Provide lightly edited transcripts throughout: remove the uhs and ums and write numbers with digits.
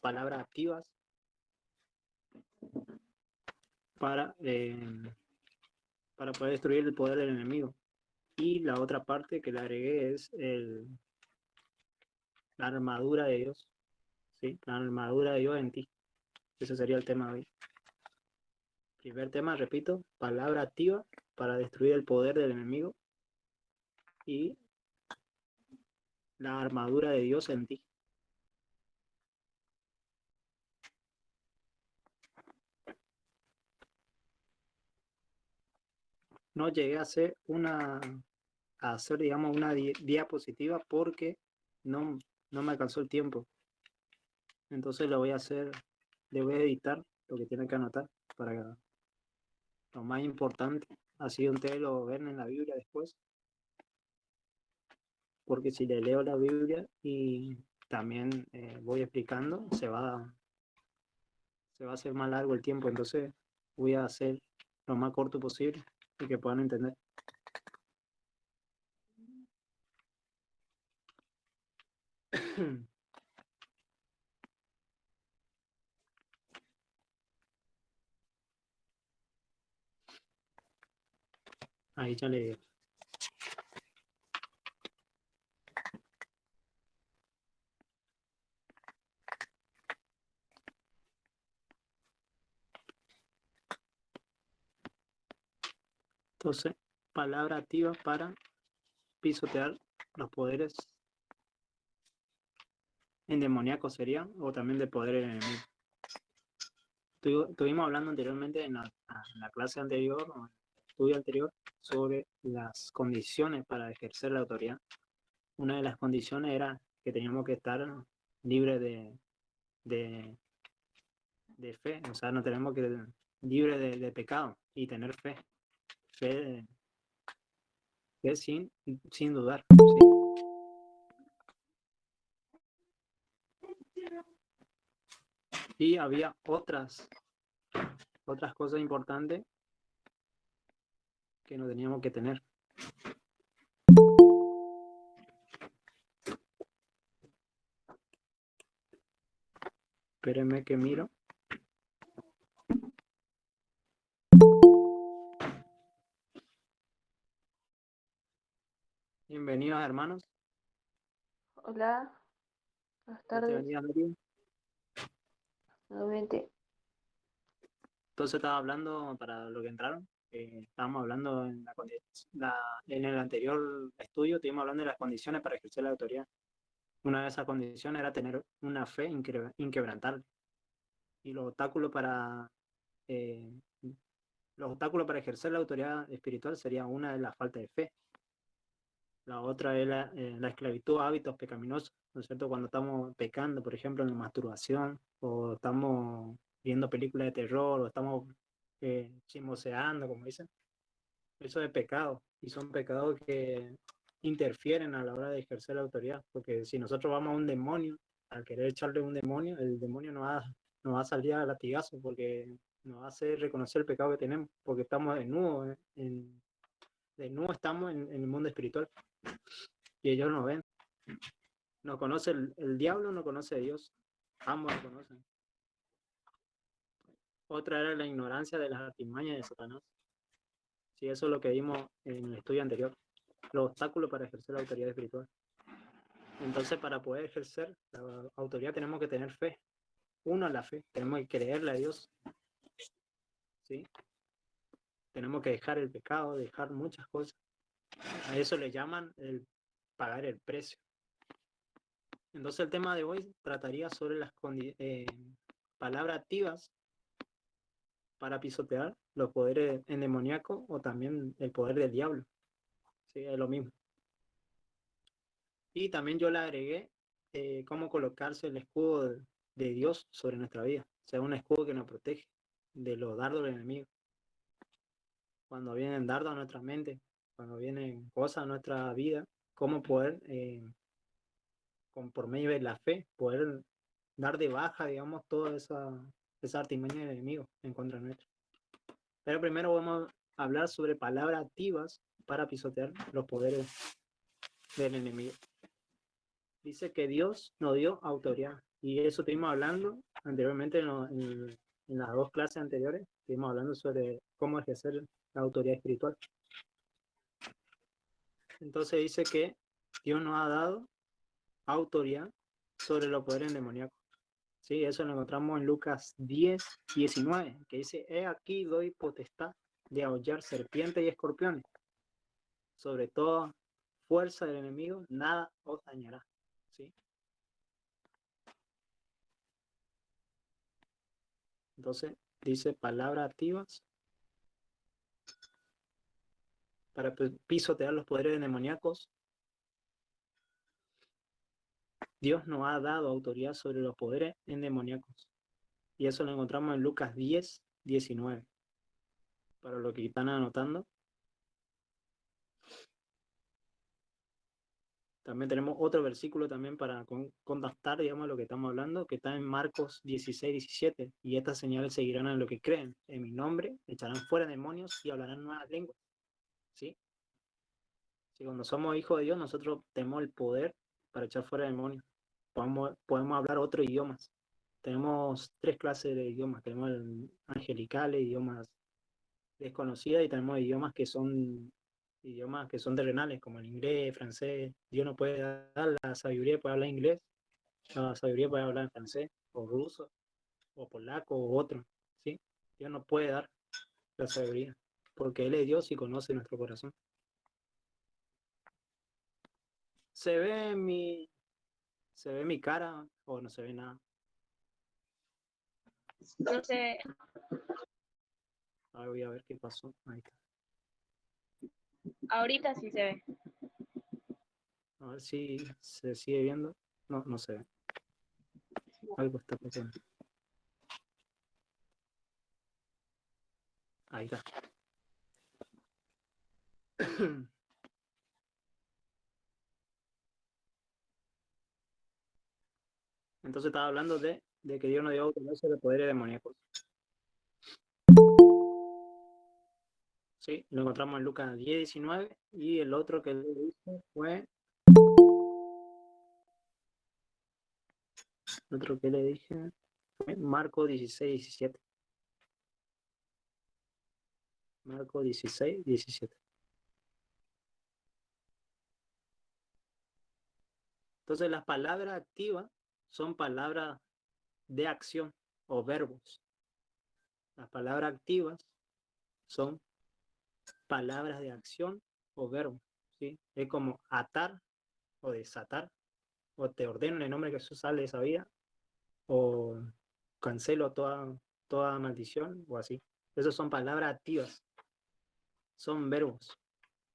palabras activas para poder destruir el poder del enemigo. Y la otra parte que le agregué es la armadura de Dios, ¿sí? La armadura de Dios en ti. Ese sería el tema de hoy. Primer tema, repito, palabra activa para destruir el poder del enemigo y la armadura de Dios en ti. No llegué a hacer digamos, una diapositiva porque no me alcanzó el tiempo. Entonces le voy a editar lo que tiene que anotar para lo más importante. Así ustedes lo ven en la Biblia después. Porque si le leo la Biblia y también voy explicando, se va a hacer más largo el tiempo. Entonces voy a hacer lo más corto posible y que puedan entender. Ahí ya le digo. Entonces, palabra activa para pisotear los poderes endemoniacos sería, o también de poder enemigo. Estuvimos hablando anteriormente en la clase anterior, o en el estudio anterior, sobre las condiciones para ejercer la autoridad. Una de las condiciones era que teníamos que estar libres de fe, o sea, no tenemos que libre de pecado y tener fe sin dudar, ¿sí? Y había otras cosas importantes que no teníamos que tener. Espérenme que miro. Bienvenidos, hermanos. Hola, buenas tardes. Nuevamente. Entonces estaba hablando, para lo que entraron, estábamos hablando en el anterior estudio, estuvimos hablando de las condiciones para ejercer la autoridad. Una de esas condiciones era tener una fe inquebrantable. Y los obstáculos para ejercer la autoridad espiritual sería una de la falta de fe. La otra es la esclavitud a hábitos pecaminosos, ¿no es cierto? Cuando estamos pecando, por ejemplo, en la masturbación, o estamos viendo películas de terror, o estamos chismoseando, como dicen. Eso es pecado, y son pecados que interfieren a la hora de ejercer la autoridad, porque si nosotros vamos a un demonio, al querer echarle un demonio, el demonio nos va a salir a latigazo, porque nos va a hacer reconocer el pecado que tenemos, porque estamos desnudos, desnudos estamos en el mundo espiritual, y ellos nos ven. No conoce el diablo, no conoce a Dios, ambos lo conocen. Otra era la ignorancia de las artimañas de Satanás. Sí, eso es lo que vimos en el estudio anterior, los obstáculos para ejercer la autoridad espiritual. Entonces, para poder ejercer la autoridad tenemos que tener fe. Uno, la fe, tenemos que creerle a Dios, ¿sí? Tenemos que dejar el pecado, dejar muchas cosas. A eso le llaman el pagar el precio. Entonces, el tema de hoy trataría sobre las palabras activas para pisotear los poderes endemoniacos o también el poder del diablo. Sí, es lo mismo. Y también yo le agregué cómo colocarse el escudo de Dios sobre nuestra vida. O sea, un escudo que nos protege de los dardos del enemigo. Cuando vienen dardos a nuestra mente, cuando vienen cosas a nuestra vida, cómo poder, por medio de la fe, poder dar de baja, digamos, toda esa artimaña del enemigo en contra nuestra. Pero primero vamos a hablar sobre palabras activas para pisotear los poderes del enemigo. Dice que Dios nos dio autoridad. Y eso estuvimos hablando anteriormente en las 2 clases anteriores, estuvimos hablando sobre cómo ejercer la autoridad espiritual. Entonces dice que Dios nos ha dado autoridad sobre los poderes demoníacos. Sí, eso lo encontramos en Lucas 10:19, que dice, he aquí doy potestad de aullar serpientes y escorpiones. Sobre toda fuerza del enemigo, nada os dañará. ¿Sí? Entonces, dice palabras activas para pisotear los poderes demoníacos. Dios nos ha dado autoridad sobre los poderes demoníacos. Y eso lo encontramos en Lucas 10:19. Para los que están anotando. También tenemos otro versículo también para contactar, digamos, lo que estamos hablando, que está en Marcos 16:17. Y estas señales seguirán a los que creen. En mi nombre echarán fuera demonios y hablarán nuevas lenguas. ¿Sí? Si cuando somos hijos de Dios, nosotros tenemos el poder para echar fuera demonios. Podemos hablar otros idiomas. Tenemos 3 clases de idiomas. Tenemos el angelicales, idiomas desconocidas, y tenemos idiomas que son terrenales, como el inglés, el francés. Dios nos puede dar la sabiduría para hablar inglés, la sabiduría para hablar en francés, o ruso, o polaco, o otro. ¿Sí? Dios nos puede dar la sabiduría, porque Él es Dios y conoce nuestro corazón. ¿Se ve mi cara o no se ve nada? No sé. Ahora voy a ver qué pasó. Ahí está. Ahorita sí se ve. A ver si se sigue viendo. No, no se ve. Algo está pasando. Ahí está. Entonces estaba hablando de que Dios nos dio autoridad sobre poderes demoníacos. Sí, lo encontramos en Lucas 10:19, y el otro que le dije fue... Marco 16:17. Marco 16:17. Entonces las palabras activas son palabras de acción o verbos. Las palabras activas son palabras de acción o verbos. ¿Sí? Es como atar o desatar, o te ordeno en el nombre de Jesús, sale de esa vida, o cancelo toda maldición, o así. Esas son palabras activas, son verbos,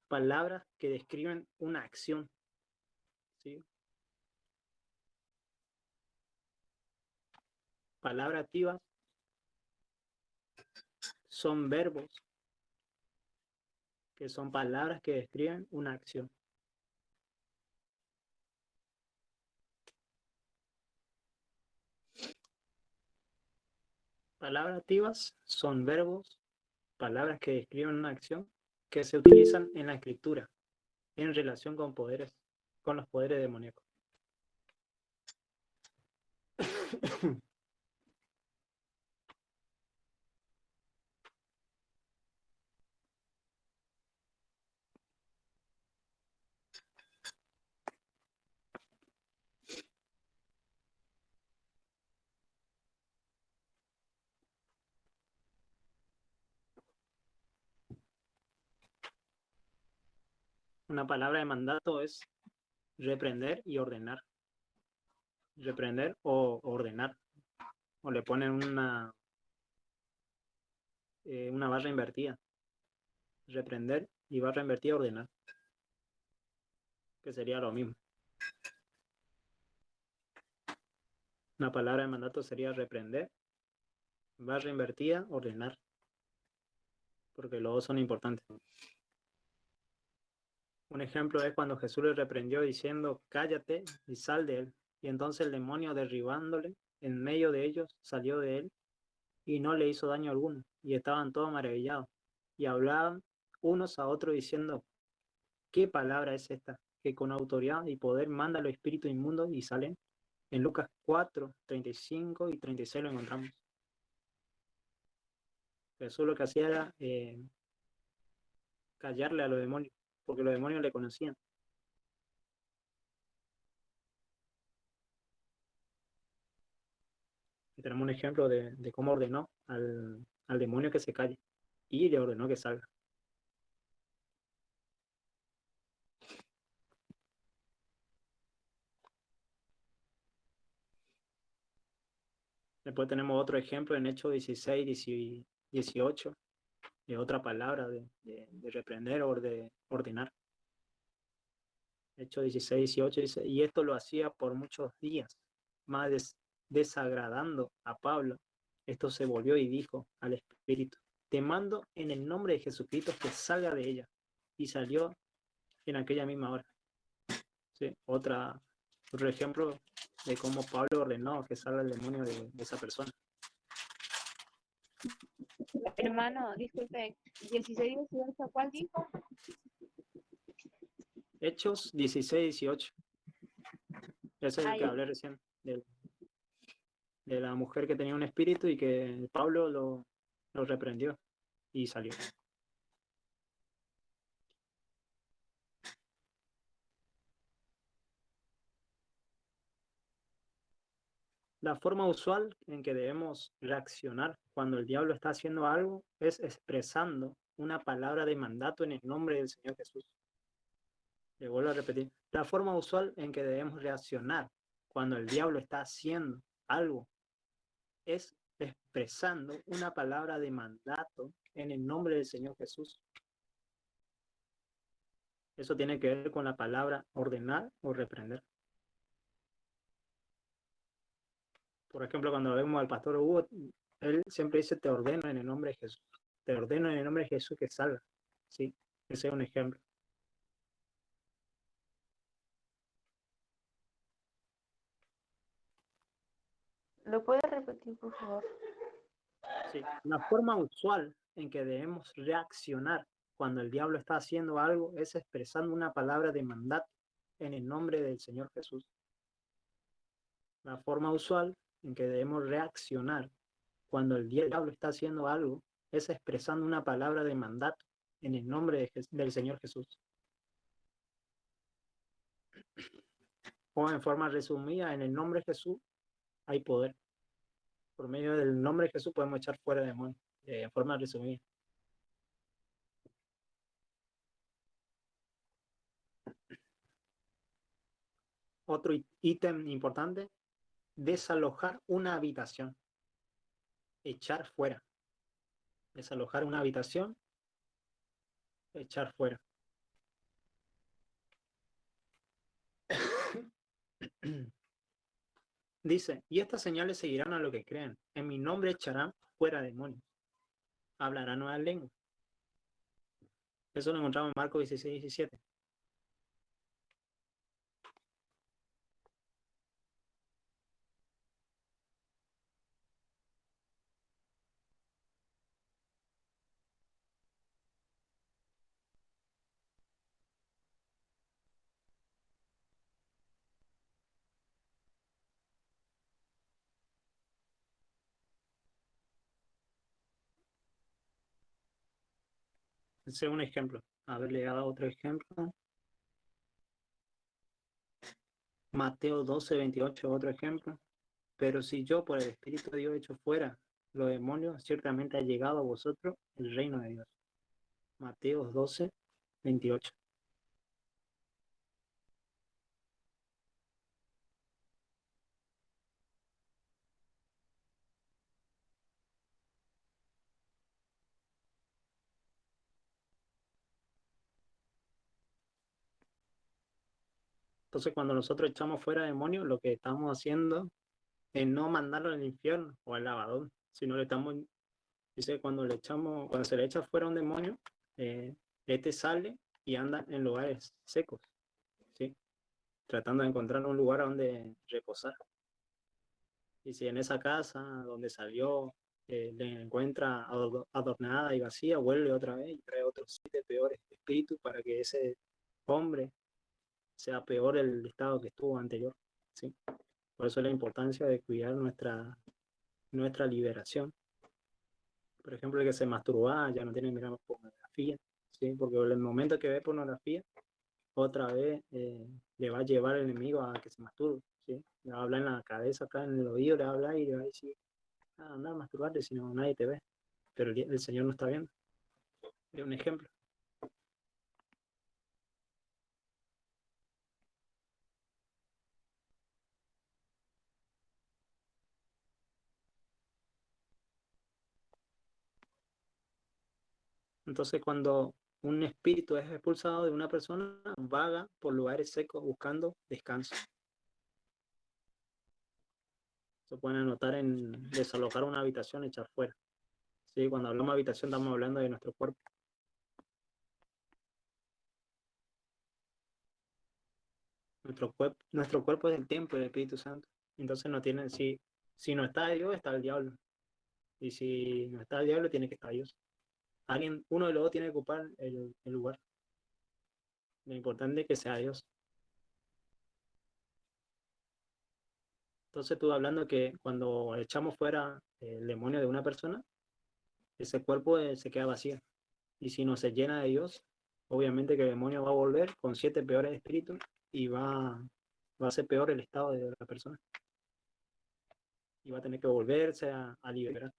palabras que describen una acción. ¿Sí? Palabras activas son verbos, que son palabras que describen una acción. Palabras activas son verbos, palabras que describen una acción, que se utilizan en la escritura en relación con los poderes demoníacos. Una palabra de mandato es reprender y ordenar. Reprender o ordenar. O le ponen una barra invertida. Reprender y barra invertida, ordenar. Que sería lo mismo. Una palabra de mandato sería reprender, barra invertida, ordenar. Porque los dos son importantes. Un ejemplo es cuando Jesús le reprendió diciendo, cállate y sal de él. Y entonces el demonio, derribándole en medio de ellos, salió de él y no le hizo daño alguno. Y estaban todos maravillados. Y hablaban unos a otros diciendo, ¿qué palabra es esta? Que con autoridad y poder manda a los espíritus inmundos y salen. En Lucas 4, 35 y 36 lo encontramos. Jesús lo que hacía era callarle a los demonios, porque los demonios le conocían. Y tenemos un ejemplo de cómo ordenó al demonio que se calle y le ordenó que salga. Después tenemos otro ejemplo en Hechos 16, 18, de otra palabra de reprender o de ordenar. Hechos 16, 18 dice, y esto lo hacía por muchos días, más desagradando a Pablo. Esto se volvió y dijo al espíritu, te mando en el nombre de Jesucristo que salga de ella. Y salió en aquella misma hora. Sí, otro ejemplo de cómo Pablo ordenó que salga el demonio de esa persona. Hermano, disculpe, 16, 18, ¿cuál dijo? Hechos 16, 18. Ese es el que Ay, hablé recién, de la mujer que tenía un espíritu y que Pablo lo reprendió y salió. La forma usual en que debemos reaccionar cuando el diablo está haciendo algo es expresando una palabra de mandato en el nombre del Señor Jesús. Le vuelvo a repetir. La forma usual en que debemos reaccionar cuando el diablo está haciendo algo es expresando una palabra de mandato en el nombre del Señor Jesús. Eso tiene que ver con la palabra ordenar o reprender. Por ejemplo, cuando vemos al pastor Hugo, él siempre dice, te ordeno en el nombre de Jesús. Te ordeno en el nombre de Jesús que salga. ¿Sí? Ese es un ejemplo. ¿lo puede repetir, por favor? Sí. La forma usual en que debemos reaccionar cuando el diablo está haciendo algo es expresando una palabra de mandato en el nombre del Señor Jesús. La forma usual en que debemos reaccionar cuando el diablo está haciendo algo es expresando una palabra de mandato en el nombre del Señor Jesús. O en forma resumida, en el nombre de Jesús hay poder. Por medio del nombre de Jesús podemos echar fuera demonios, en forma resumida. Otro ítem importante, desalojar una habitación, echar fuera. Desalojar una habitación, echar fuera. Dice, y estas señales seguirán a lo que crean. En mi nombre echarán fuera demonios. Hablarán nuevas lenguas. Eso lo encontramos en Marcos 16, 17. Ese es un ejemplo. A ver, le dado otro ejemplo. Mateo 12, 28, otro ejemplo. Pero si yo por el Espíritu de Dios echo fuera los demonios, ciertamente ha llegado a vosotros el reino de Dios. Mateo 12, 28. Entonces, cuando nosotros echamos fuera demonios, lo que estamos haciendo es no mandarlo al infierno o al lavador, sino le estamos, dice, cuando se le echa fuera un demonio, este sale y anda en lugares secos, ¿sí? Tratando de encontrar un lugar donde reposar. Y si en esa casa donde salió le encuentra adornada y vacía, vuelve otra vez y trae otros 7 peores espíritus para que ese hombre sea peor el estado que estuvo anterior, ¿sí? Por eso la importancia de cuidar nuestra liberación. Por ejemplo, el que se masturba ya no tiene que mirar pornografía, ¿sí? Porque en el momento que ve pornografía, otra vez le va a llevar el enemigo a que se masturbe, ¿sí? Le va a hablar en la cabeza, acá en el oído, le va a hablar y le va a decir, anda a masturbarte, si no nadie te ve. Pero el Señor no está viendo. Es un ejemplo. Entonces, cuando un espíritu es expulsado de una persona, vaga por lugares secos buscando descanso. Se pueden anotar en desalojar una habitación, echar fuera. ¿Sí? Cuando hablamos de habitación, estamos hablando de nuestro cuerpo. Nuestro cuerpo es el templo del Espíritu Santo. Entonces, no tiene, si no está Dios, está el diablo. Y si no está el diablo, tiene que estar Dios. Uno de los dos tiene que ocupar el lugar. Lo importante es que sea Dios. Entonces, tú hablando que cuando echamos fuera el demonio de una persona, ese cuerpo se queda vacío. Y si no se llena de Dios, obviamente que el demonio va a volver con 7 peores espíritus y va a ser peor el estado de la persona. Y va a tener que volverse a liberar.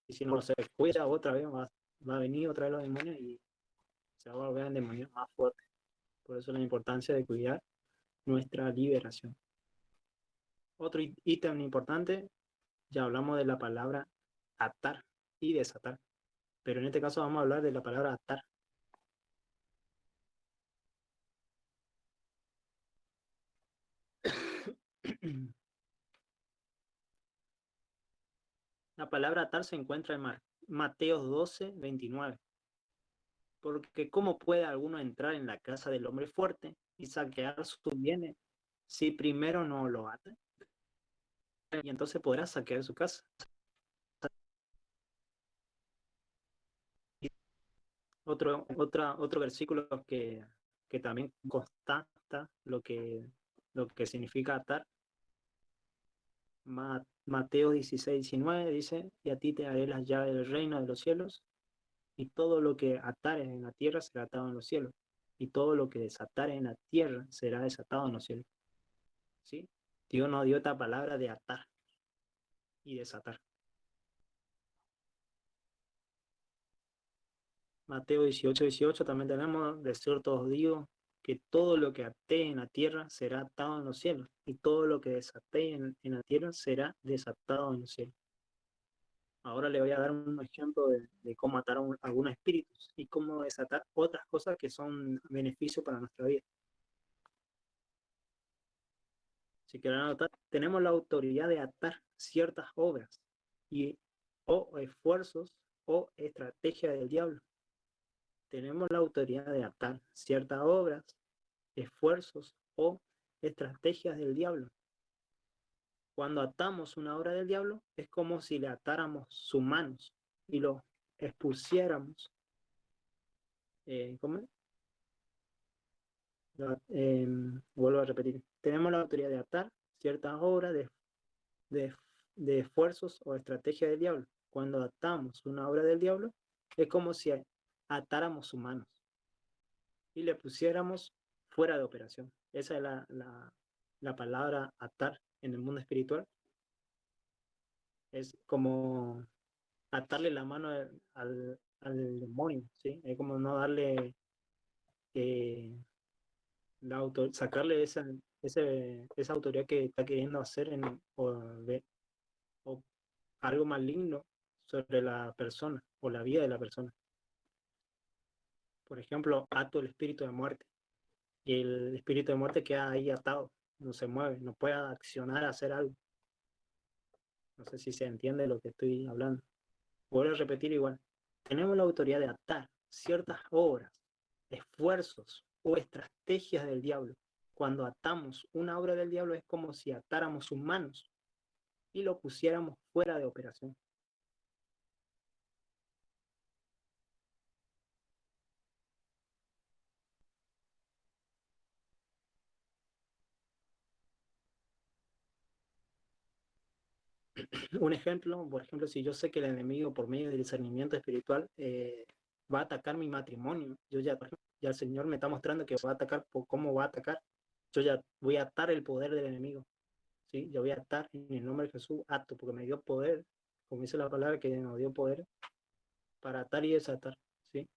Y si no se cuida otra vez, va a venir otra vez los demonios y se va a volver el demonio más fuerte. Por eso la importancia de cuidar nuestra liberación. Otro ítem importante, ya hablamos de la palabra atar y desatar. Pero en este caso vamos a hablar de la palabra atar. La palabra atar se encuentra en Mateos 12, 29. Porque ¿cómo puede alguno entrar en la casa del hombre fuerte y saquear sus bienes si primero no lo ata? Y entonces podrá saquear su casa. Otro versículo que también constata lo que significa atar. Mateo 16, 19 dice, y a ti te daré las llaves del reino de los cielos, y todo lo que atares en la tierra será atado en los cielos, y todo lo que desatares en la tierra será desatado en los cielos. ¿Sí? Dios nos dio esta palabra de atar y desatar. Mateo 18, 18 también tenemos, de cierto os digo, que todo lo que até en la tierra será atado en los cielos, y todo lo que desaté en la tierra será desatado en los cielos. Ahora le voy a dar un ejemplo de cómo atar a algunos espíritus y cómo desatar otras cosas que son beneficio para nuestra vida. Si quieren anotar, tenemos la autoridad de atar ciertas obras y, o esfuerzos o estrategias del diablo. Tenemos la autoridad de atar ciertas obras, esfuerzos o estrategias del diablo. Cuando atamos una obra del diablo, es como si le atáramos sus manos y lo expusiéramos. ¿Cómo? Vuelvo a repetir. Tenemos la autoridad de atar ciertas obras de, de esfuerzos o estrategias del diablo. Cuando atamos una obra del diablo, es como si atáramos sus manos y le pusiéramos fuera de operación. Esa es la palabra atar en el mundo espiritual. Es como atarle la mano al demonio, ¿sí? Es como no darle, eh, sacarle esa autoridad que está queriendo hacer o algo maligno sobre la persona o la vida de la persona. Por ejemplo, ato el espíritu de muerte y el espíritu de muerte queda ahí atado, no se mueve, no puede accionar, hacer algo. No sé si se entiende lo que estoy hablando. Vuelvo a repetir igual. Tenemos la autoridad de atar ciertas obras, esfuerzos o estrategias del diablo. Cuando atamos una obra del diablo es como si atáramos sus manos y lo pusiéramos fuera de operación. Un ejemplo, por ejemplo, si yo sé que el enemigo por medio del discernimiento espiritual va a atacar mi matrimonio, yo ya el Señor me está mostrando que va a atacar, por cómo va a atacar, yo ya voy a atar el poder del enemigo, ¿sí? Yo voy a atar en el nombre de Jesús, ato, porque me dio poder, como dice la palabra, que nos dio poder para atar y desatar, ¿sí?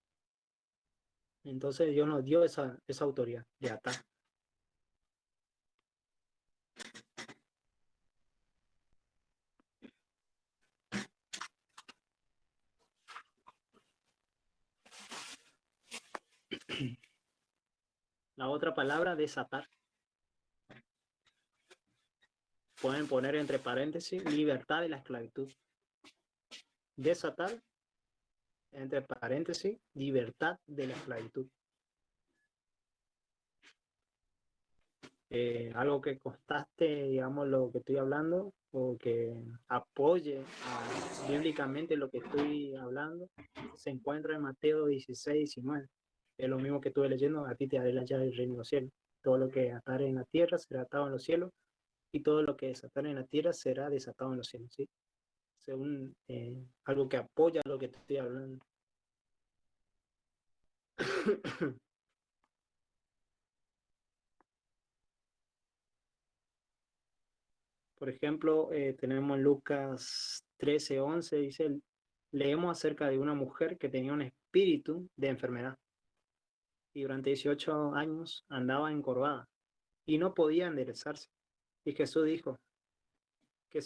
Entonces Dios nos dio esa autoridad de atar. La otra palabra, desatar. Pueden poner entre paréntesis libertad de la esclavitud. Desatar, entre paréntesis, libertad de la esclavitud. Algo que constaste, digamos, lo que estoy hablando, o que apoye bíblicamente lo que estoy hablando, se encuentra en Mateo 16, 19. Es lo mismo que estuve leyendo, a ti te daré la llave del reino de los cielos. Todo lo que atare en la tierra será atado en los cielos, y todo lo que desatare en la tierra será desatado en los cielos, ¿sí? Según algo que apoya lo que te estoy hablando. Por ejemplo, tenemos Lucas 13, 11, dice, leemos acerca de una mujer que tenía un espíritu de enfermedad y durante 18 años andaba encorvada y no podía enderezarse. Y Jesús dijo que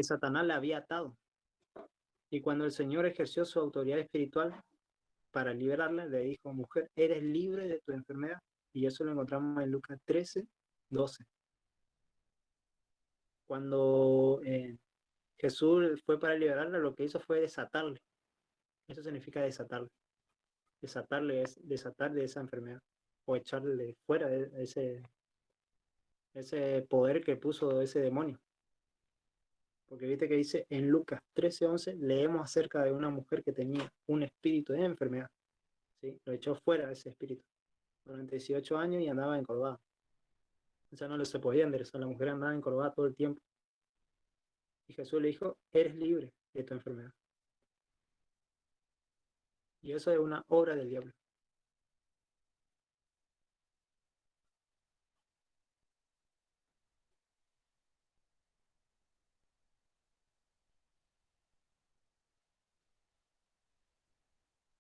Satanás la había atado. Y cuando el Señor ejerció su autoridad espiritual para liberarla, le dijo, mujer, eres libre de tu enfermedad. Y eso lo encontramos en Lucas 13, 12. Cuando Jesús fue para liberarla, lo que hizo fue desatarle. Eso significa desatarle. Desatarle es desatar de esa enfermedad o echarle fuera de ese poder que puso ese demonio. Porque viste que dice en Lucas 13:11, leemos acerca de una mujer que tenía un espíritu de enfermedad. ¿Sí? Lo echó fuera de ese espíritu durante 18 años y andaba encorvada. O sea, no se podía enderezar. La mujer andaba encorvada todo el tiempo. Y Jesús le dijo, eres libre de tu enfermedad. Y eso es una obra del diablo.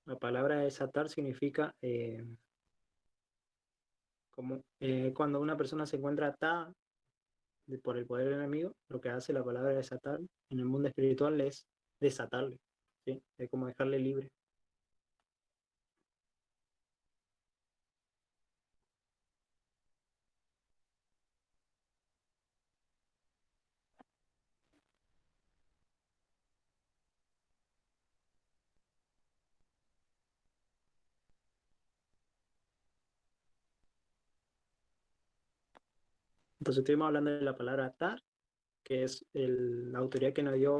La palabra desatar significa como cuando una persona se encuentra atada por el poder del enemigo, lo que hace la palabra desatar en el mundo espiritual es desatarle, ¿sí? Es como dejarle libre. Entonces estuvimos hablando de la palabra atar, que es la autoridad que nos dio,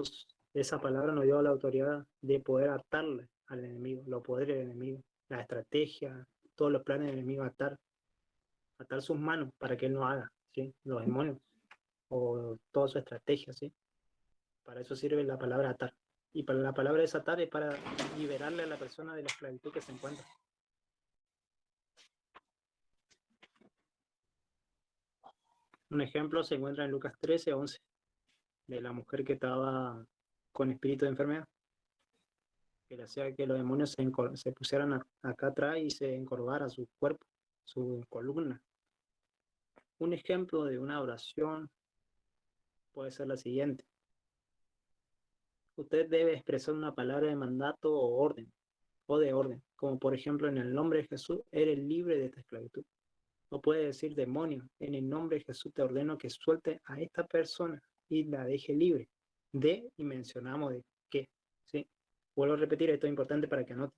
esa palabra nos dio la autoridad de poder atarle al enemigo, los poderes del enemigo, la estrategia, todos los planes del enemigo, atar sus manos para que él no haga, ¿sí? Los demonios o toda su estrategia, ¿sí? Para eso sirve la palabra atar. Y para la palabra desatar es para liberarle a la persona de la esclavitud que se encuentra. Un ejemplo se encuentra en Lucas 13, 11, de la mujer que estaba con espíritu de enfermedad, que le hacía que los demonios se pusieran acá atrás y se encorvara su cuerpo, su columna. Un ejemplo de una oración puede ser la siguiente. Usted debe expresar una palabra de mandato o de orden, como por ejemplo en el nombre de Jesús, eres libre de esta esclavitud. O puede decir demonio, en el nombre de Jesús te ordeno que suelte a esta persona y la deje libre. Y mencionamos de qué, ¿sí? Vuelvo a repetir, esto es importante para que anote.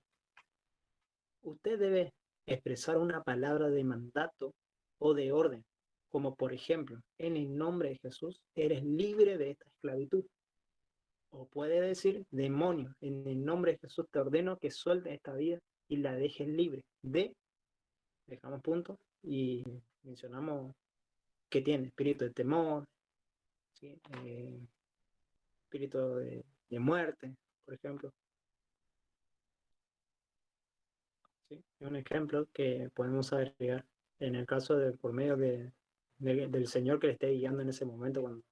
Usted debe expresar una palabra de mandato o de orden, como por ejemplo, en el nombre de Jesús, eres libre de esta esclavitud. O puede decir, demonio, en el nombre de Jesús te ordeno que suelte esta vida y la dejes libre. Dejamos punto y mencionamos que tiene espíritu de temor, ¿sí? espíritu de muerte, por ejemplo. ¿Sí? Es un ejemplo que podemos agregar en el caso de por medio del Señor que le esté guiando en ese momento cuando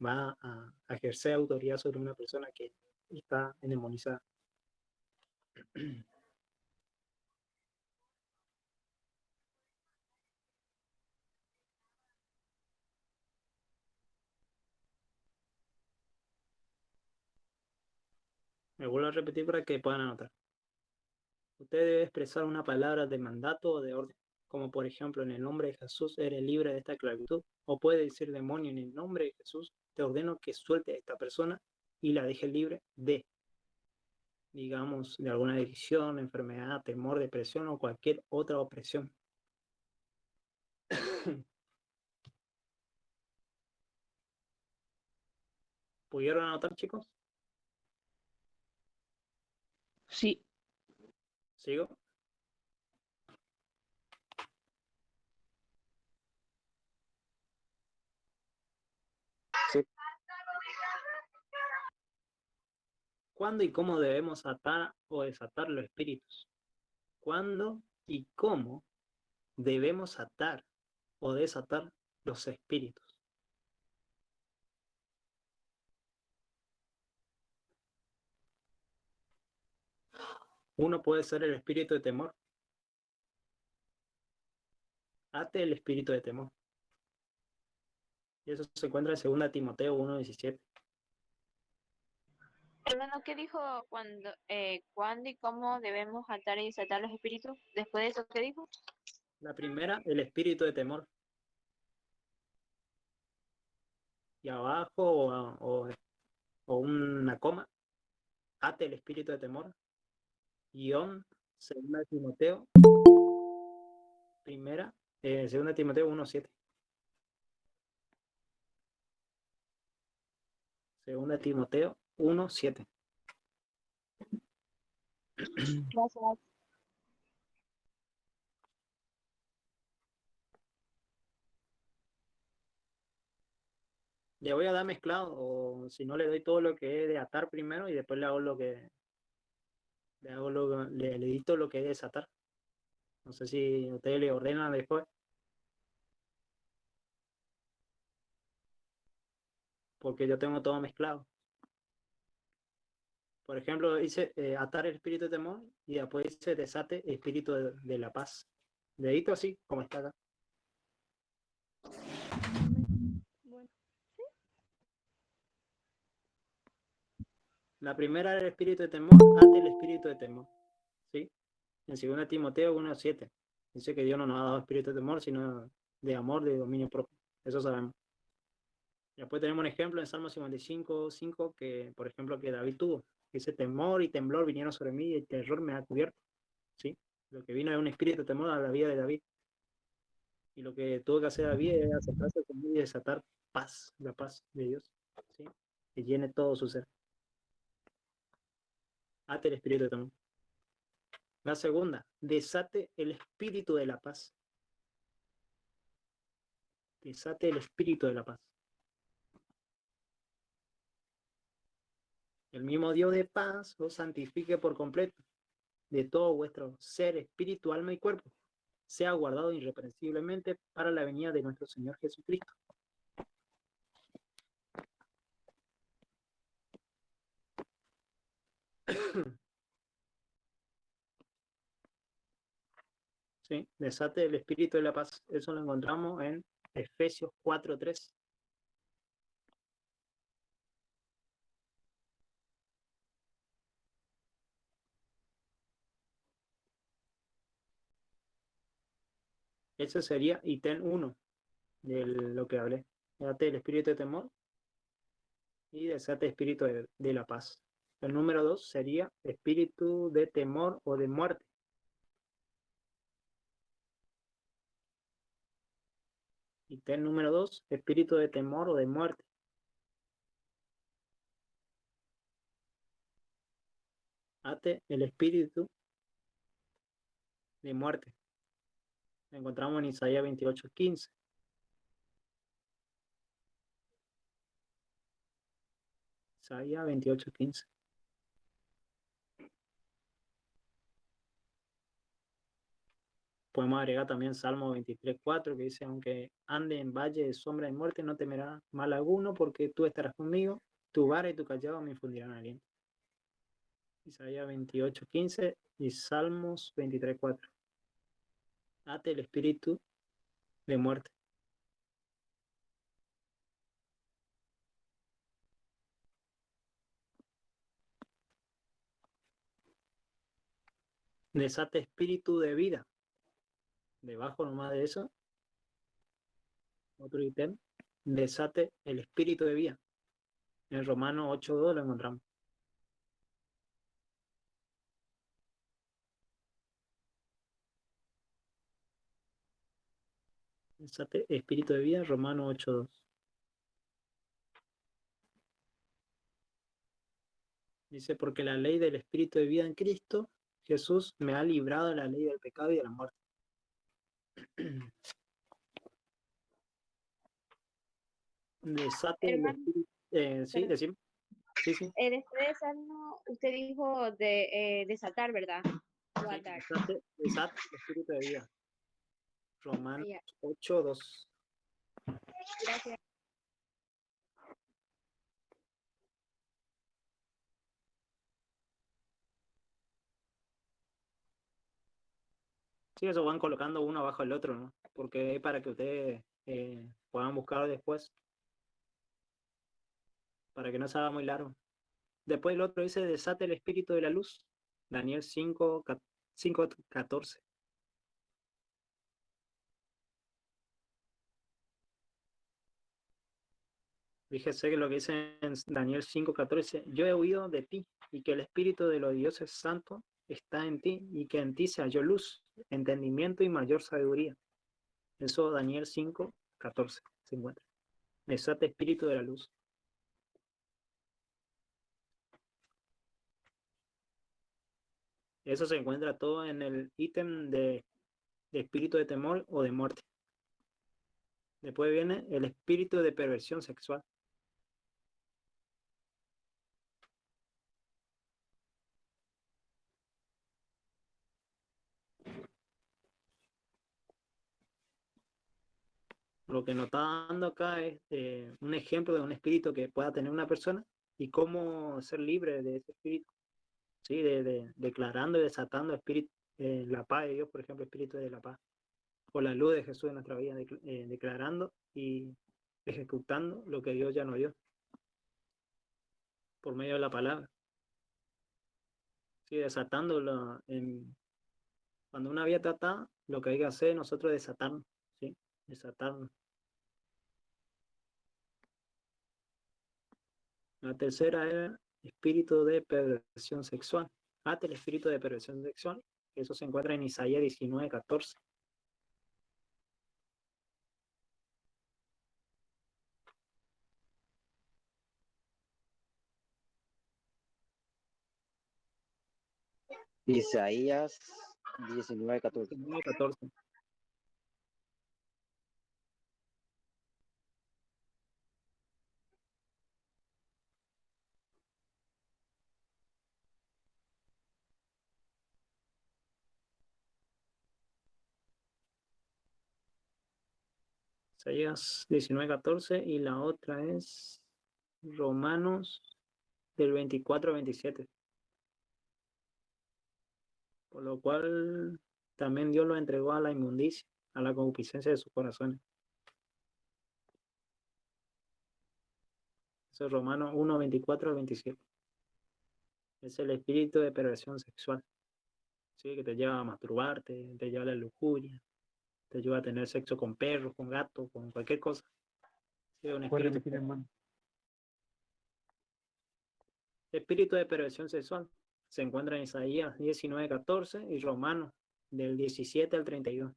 va a ejercer autoridad sobre una persona que está endemoniada. Me vuelvo a repetir para que puedan anotar. Usted debe expresar una palabra de mandato o de orden, como por ejemplo, en el nombre de Jesús eres libre de esta esclavitud, o puede decir demonio, en el nombre de Jesús te ordeno que suelte a esta persona y la deje libre de, digamos, de alguna adicción, enfermedad, temor, depresión o cualquier otra opresión. ¿Pudieron anotar, chicos? Sí. ¿Sigo? Sí. ¿Cuándo y cómo debemos atar o desatar los espíritus? ¿Cuándo y cómo debemos atar o desatar los espíritus? Uno puede ser el espíritu de temor. Ate el espíritu de temor. Y eso se encuentra en 2 Timoteo 1:17. Hermano, ¿qué dijo cuándo y cómo debemos atar y desatar los espíritus? Después de eso, ¿qué dijo? La primera, el espíritu de temor. Y abajo o una coma, ate el espíritu de temor. Guión, 2 Timoteo, primera, 2 Timoteo 1:7. 2 Timoteo 1:7. Gracias. Le voy a dar mezclado, o si no le doy todo lo que es de atar primero y después le hago le edito lo que es desatar. No sé si ustedes le ordenan después, porque yo tengo todo mezclado. Por ejemplo, dice atar el espíritu de temor y después dice desate el espíritu de la paz. Dedito así, como está acá. Bueno, La primera era el espíritu de temor, ate el espíritu de temor. ¿Sí? En 2 Timoteo 1:7. Dice que Dios no nos ha dado espíritu de temor, sino de amor, de dominio propio. Eso sabemos. Después tenemos un ejemplo en Salmo 55:5 que, por ejemplo, que David tuvo. Dice, temor y temblor vinieron sobre mí y el terror me ha cubierto. ¿Sí? Lo que vino es un espíritu de temor a la vida de David. Y lo que tuvo que hacer David es acercarse conmigo y desatar paz, la paz de Dios. ¿Sí? Que llene todo su ser. Ate el espíritu de temor. La segunda, desate el espíritu de la paz. Desate el espíritu de la paz. El mismo Dios de paz os santifique por completo, de todo vuestro ser, espíritu, alma y cuerpo, sea guardado irreprensiblemente para la venida de nuestro Señor Jesucristo. ¿Sí? Desate el espíritu de la paz. Eso lo encontramos en Efesios 4:3. Ese sería ítem 1 de lo que hablé. Desate el espíritu de temor y desate el espíritu de la paz. El número 2 sería espíritu de temor o de muerte. Ítem número 2, espíritu de temor o de muerte. Ate el espíritu de muerte. Lo encontramos en Isaías 28:15. . Isaías 28:15. Podemos agregar también Salmo 23:4, que dice, aunque ande en valle de sombra de muerte, no temerá mal alguno, porque tú estarás conmigo, tu vara y tu callado me infundirán aliento. Isaías 28:15 y Salmos 23:4. Ate el espíritu de muerte. Desate espíritu de vida. Debajo nomás de eso, otro ítem. Desate el espíritu de vida. En Romanos 8:2 lo encontramos. Desate espíritu de vida, Romanos 8:2. Dice, porque la ley del espíritu de vida en Cristo Jesús me ha librado de la ley del pecado y de la muerte. Desate el Hermano, espíritu. Sí, perdón. decimos. Sí, sí. Después de Salmo, usted dijo de desatar, ¿verdad? O Sí, atar. desate el espíritu de vida. Romanos Ya, 8:2. gracias. Sí, eso van colocando uno abajo del otro, ¿no? Porque es para que ustedes puedan buscar después, para que no se haga muy largo. Después el otro dice, desate el espíritu de la luz. Daniel 5:14. Fíjese que lo que dice en Daniel 5:14, yo he oído de ti y que el espíritu de los dioses santos está en ti y que en ti se halló luz, entendimiento y mayor sabiduría. Eso Daniel 5:14 se encuentra. Desate espíritu de la luz. Eso se encuentra todo en el ítem de espíritu de temor o de muerte. Después viene el espíritu de perversión sexual. Lo que nos está dando acá es un ejemplo de un espíritu que pueda tener una persona y cómo ser libre de ese espíritu, ¿sí? Declarando y desatando espíritu, la paz de Dios, por ejemplo, espíritu de la paz, o la luz de Jesús en nuestra vida, declarando y ejecutando lo que Dios ya nos dio por medio de la palabra, ¿sí? Desatándolo. Cuando una vida está, lo que hay que hacer nosotros es desatarnos, ¿sí? Desatarnos. La tercera era espíritu de perversión sexual. Ate el espíritu de perversión sexual. Eso se encuentra en Isaías 19:14. Isaías 19:14. 19:14. Isaías 19:14 y la otra es Romanos del 24 al 27. Por lo cual también Dios lo entregó a la inmundicia, a la concupiscencia de sus corazones. Eso es Romanos 1, 24 al 27. Es el espíritu de perversión sexual, ¿sí? Que te lleva a masturbarte, te lleva a la lujuria, te lleva a tener sexo con perros, con gatos, con cualquier cosa. Sí, un ¿Puedes espíritu. repetir, hermano? Espíritu de perversión sexual se encuentra en Isaías 19:14 y Romanos del 17 al 32.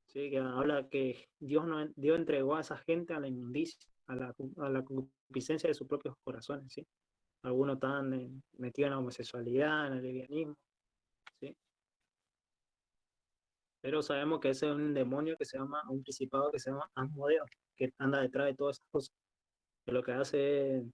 Sí, que habla que Dios entregó a esa gente a la inmundicia, a la concupiscencia de sus propios corazones, ¿sí? Algunos están metidos en la homosexualidad, en el lesbianismo, ¿sí? Pero sabemos que ese es un demonio que se llama, un principado que se llama Asmodeo, que anda detrás de todas esas cosas. Que lo que hace es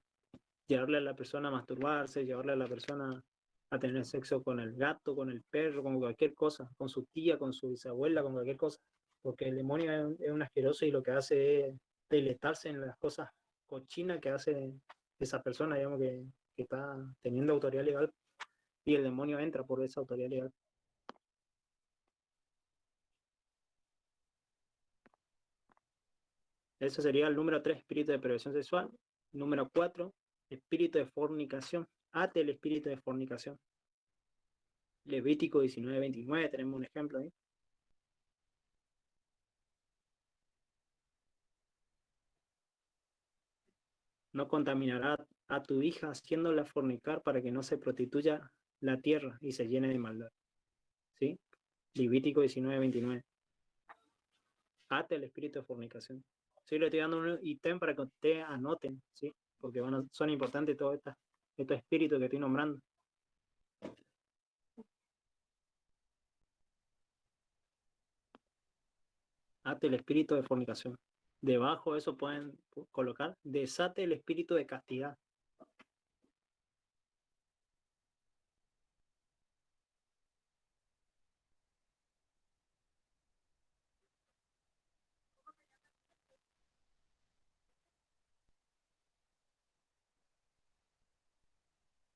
llevarle a la persona a masturbarse, llevarle a la persona a tener sexo con el gato, con el perro, con cualquier cosa, con su tía, con su bisabuela, con cualquier cosa, porque el demonio es un asqueroso y lo que hace es deleitarse en las cosas cochinas que hace esa persona, digamos, que está teniendo autoridad legal, y el demonio entra por esa autoridad legal. Ese sería el número 3, espíritu de perversión sexual. Número 4, espíritu de fornicación. Ate el espíritu de fornicación. Levítico 19:29, tenemos un ejemplo ahí. No contaminará a tu hija haciéndola fornicar para que no se prostituya la tierra y se llene de maldad. ¿Sí? Levítico 19:29. Ate el espíritu de fornicación. Sí, le estoy dando un ítem para que ustedes anoten, ¿sí? Porque son importantes todos estos espíritus que estoy nombrando. Ate el espíritu de fornicación. Debajo de eso pueden colocar, desate el espíritu de castidad.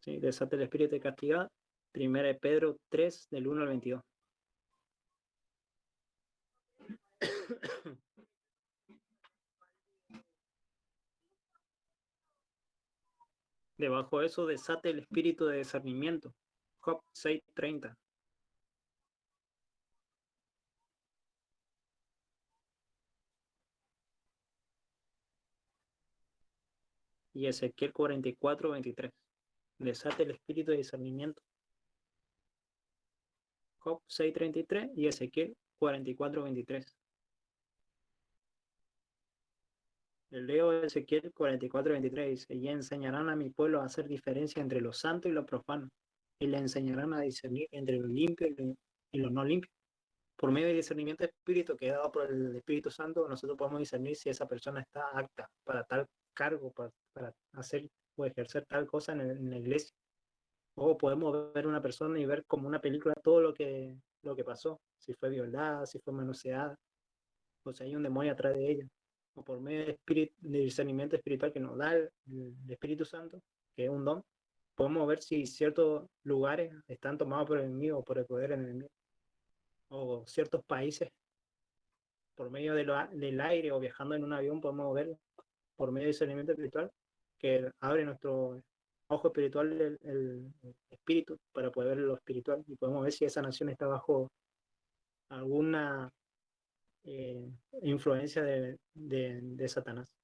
¿Sí? Desate el espíritu de castidad. Primera de Pedro 3, del 1 al 22. Debajo de eso, desate el espíritu de discernimiento. Job 6:30. Y Ezequiel 44:23. Desate el espíritu de discernimiento. Job 6:33 y Ezequiel 44:23. El leo de Ezequiel 44:23 dice: y enseñarán a mi pueblo a hacer diferencia entre lo santo y lo profano, y le enseñarán a discernir entre lo limpio y lo no limpio. Por medio del discernimiento de espíritu que es dado por el Espíritu Santo, nosotros podemos discernir si esa persona está apta para tal cargo, para hacer o ejercer tal cosa en la iglesia. O podemos ver una persona y ver como una película todo lo que pasó, si fue violada, si fue manoseada, o si hay un demonio atrás de ella. O por medio de discernimiento espiritual que nos da el Espíritu Santo, que es un don, podemos ver si ciertos lugares están tomados por el enemigo o por el poder enemigo. O ciertos países, por medio del aire o viajando en un avión, podemos ver por medio de discernimiento espiritual que abre nuestro ojo espiritual el espíritu para poder ver lo espiritual y podemos ver si esa nación está bajo alguna influencia de Satanás.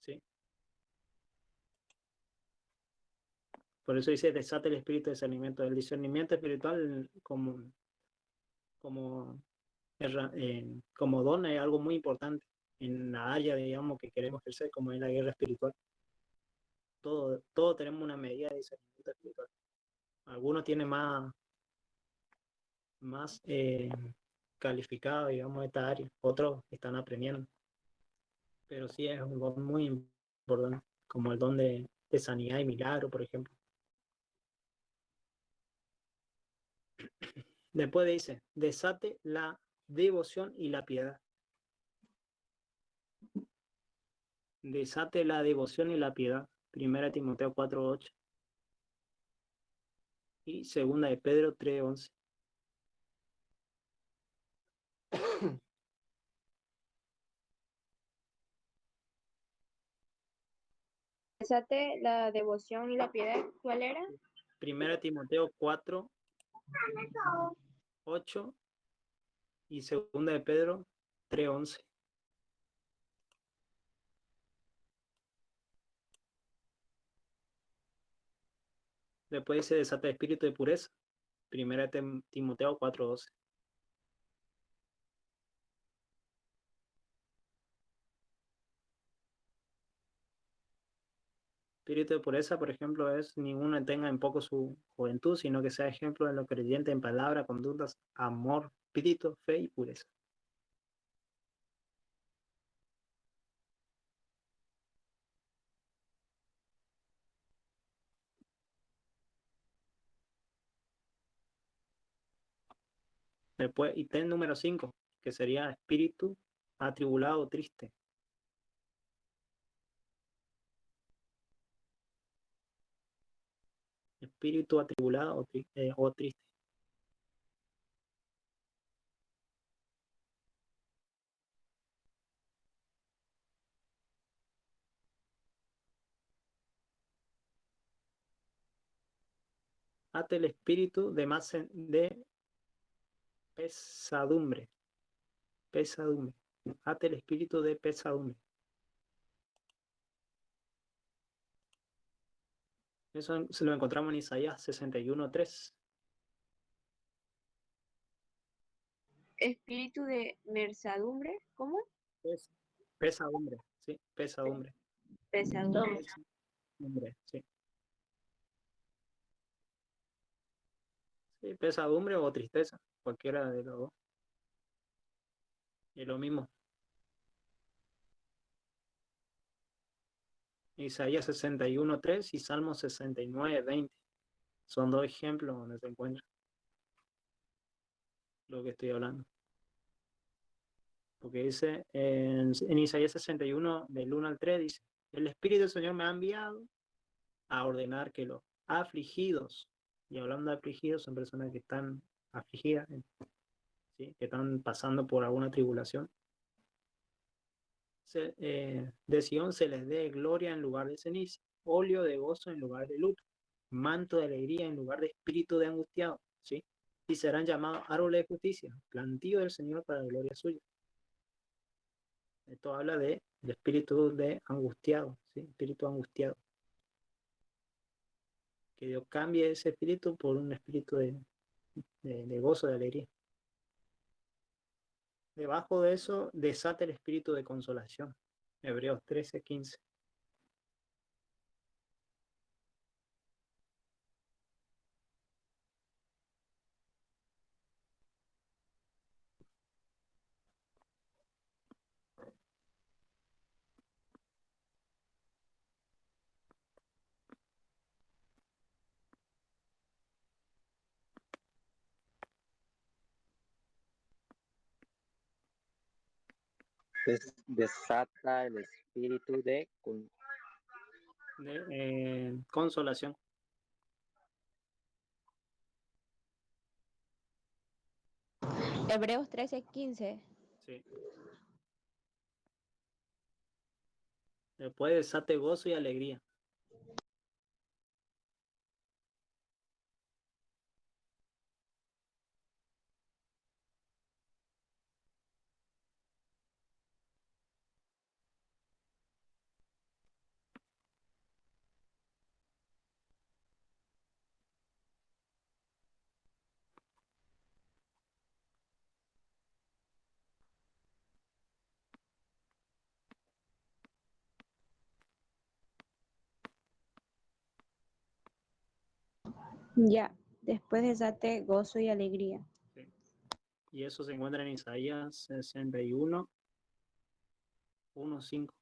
¿Sí? Por eso dice desate el espíritu de discernimiento. El discernimiento espiritual como, como don es algo muy importante en la área, digamos, que queremos ejercer, como es la guerra espiritual. Todo tenemos una medida de discernimiento espiritual. Algunos tienen más calificado, digamos, esta área. Otros están aprendiendo. Pero sí es un don muy importante, como el don de sanidad y milagro, por ejemplo. Después dice, desate la devoción y la piedad. Desate la devoción y la piedad. 1 Timoteo 4:8. Y 2 de Pedro 3:11. Desate la devoción y la piedad. ¿Cuál era? 1 Timoteo 4:8 y 2 de Pedro 3:11. Después dice desata espíritu de pureza. 1 Timoteo 4:12. Espíritu de pureza, por ejemplo, es ninguno tenga en poco su juventud, sino que sea ejemplo de lo creyente en palabra, conductas, amor, espíritu, fe y pureza. Después, ítem número 5, que sería espíritu atribulado o triste. Espíritu atribulado o triste. Ate el espíritu de pesadumbre. Pesadumbre. Ate el espíritu de pesadumbre. Eso se lo encontramos en Isaías 61:3. Espíritu de mersadumbre, ¿cómo? Pesadumbre, sí, pesadumbre. Pesadumbre. Pesadumbre, sí. Sí, pesadumbre o tristeza, cualquiera de los dos. Es lo mismo. Isaías 61:3 y Salmo 69:20. Son dos ejemplos donde se encuentra lo que estoy hablando. Porque dice en Isaías 61, del 1 al 3, dice: el Espíritu del Señor me ha enviado a ordenar que los afligidos, y hablando de afligidos, son personas que están afligidas, ¿sí? Que están pasando por alguna tribulación, de Sion se les dé gloria en lugar de ceniza, óleo de gozo en lugar de luto, manto de alegría en lugar de espíritu de angustiado, ¿sí? Y serán llamados árboles de justicia, plantío del Señor para la gloria suya. Esto habla de espíritu de angustiado, ¿sí? Espíritu angustiado. Que Dios cambie ese espíritu por un espíritu de gozo, de alegría. Debajo de eso, desata el espíritu de consolación. Hebreos 13:15. Desata el espíritu de Consolación. Hebreos 13:15. Sí. Después desate gozo y alegría. Ya, después desate gozo y alegría. Sí. Y eso se encuentra en Isaías 61, 1:5.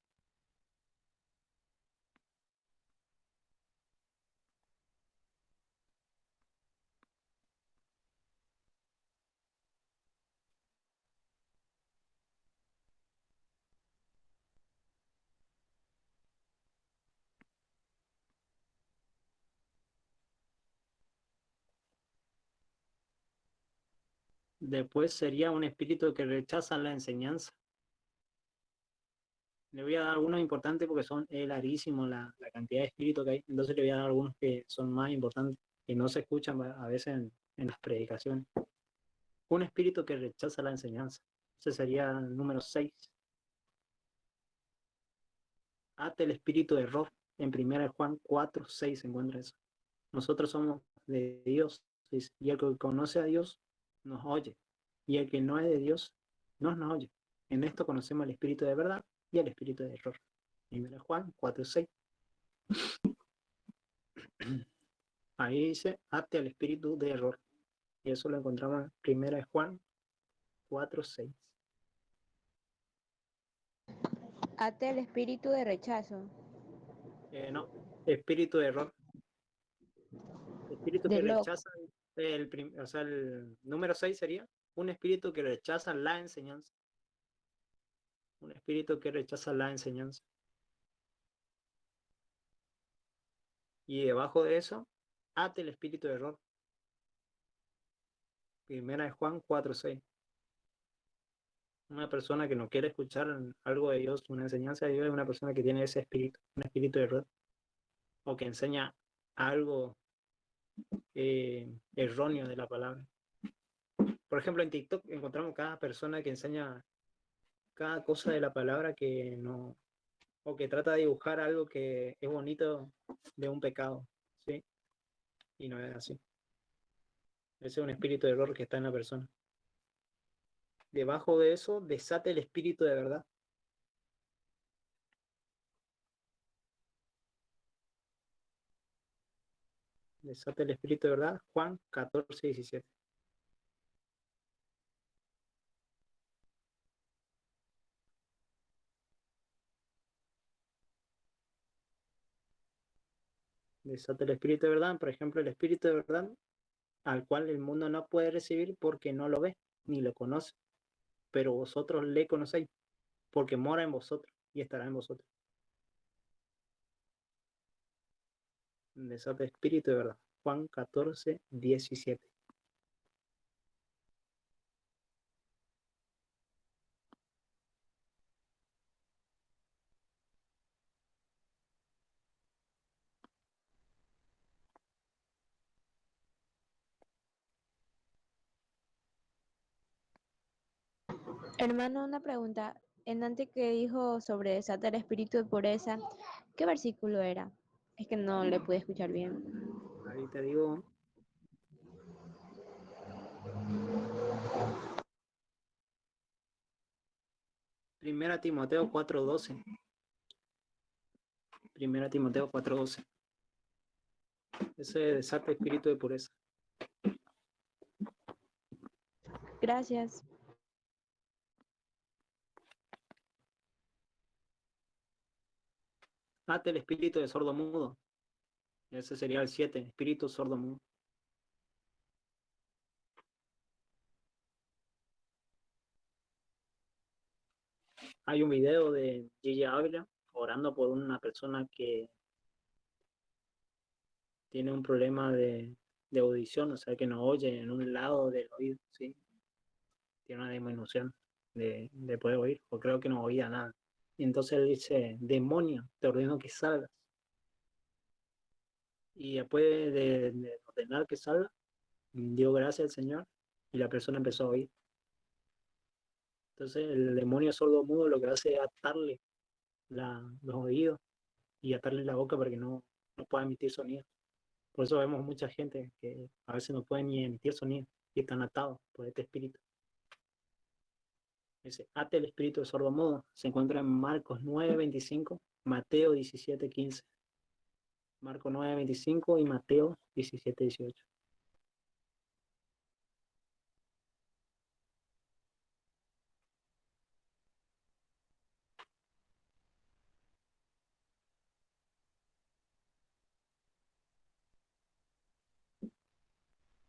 Después sería un espíritu que rechaza la enseñanza. Le voy a dar algunos importantes porque son larguísimos la cantidad de espíritus que hay. Entonces le voy a dar algunos que son más importantes, que no se escuchan a veces en las predicaciones. Un espíritu que rechaza la enseñanza. Ese sería el número 6. Ate el espíritu de error. En 1 Juan 4:6 se encuentra eso. Nosotros somos de Dios, y el que conoce a Dios nos oye, y el que no es de Dios no nos oye. En esto conocemos el espíritu de verdad y el espíritu de error. 1 Juan 4:6. Ahí dice, ate al espíritu de error. Y eso lo encontramos en 1 Juan 4:6. Ate el espíritu de rechazo. No, espíritu de error. Espíritu De que loco. rechaza, o sea, el número 6 sería un espíritu que rechaza la enseñanza. Un espíritu que rechaza la enseñanza. Y debajo de eso, ate el espíritu de error. Primera de Juan 4:6. Una persona que no quiere escuchar algo de Dios, una enseñanza de Dios, es una persona que tiene ese espíritu, un espíritu de error, o que enseña algo erróneo de la palabra. Por ejemplo, en TikTok encontramos cada persona que enseña cada cosa de la palabra que no, o que trata de dibujar algo que es bonito de un pecado, ¿sí? Y no es así. Ese es un espíritu de error que está en la persona. Debajo de eso, desate el espíritu de verdad. Desate el espíritu de verdad, Juan 14:17. Desate el espíritu de verdad, por ejemplo, el espíritu de verdad al cual el mundo no puede recibir porque no lo ve ni lo conoce, pero vosotros le conocéis, porque mora en vosotros y estará en vosotros. Desate el espíritu de verdad, Juan 14:17. Hermano, una pregunta. En antes que dijo sobre desatar el espíritu de pureza, ¿qué versículo era? Es que no le pude escuchar bien. Ahí te digo, Primera Timoteo 4:12. Primera Timoteo 4:12. Ese desata espíritu de pureza. Gracias. Ate el espíritu de sordo mudo. Ese sería el 7, espíritu sordo mudo. Hay un video de Gigi Ávila orando por una persona que tiene un problema de audición, o sea que no oye en un lado del oído, ¿sí? Tiene una disminución de poder oír, o creo que no oía nada. Y entonces él dice, demonio, te ordeno que salgas. Y después de ordenar que salga, dio gracias al Señor y la persona empezó a oír. Entonces el demonio sordo mudo lo que hace es atarle los oídos y atarle la boca para que no pueda emitir sonido. Por eso vemos mucha gente que a veces no puede ni emitir sonido y están atados por este espíritu. Ese ate el espíritu de sordo mudo se encuentra en Marcos 9:25, Mateo 17:15. Marcos 9:25 y Mateo 17:18.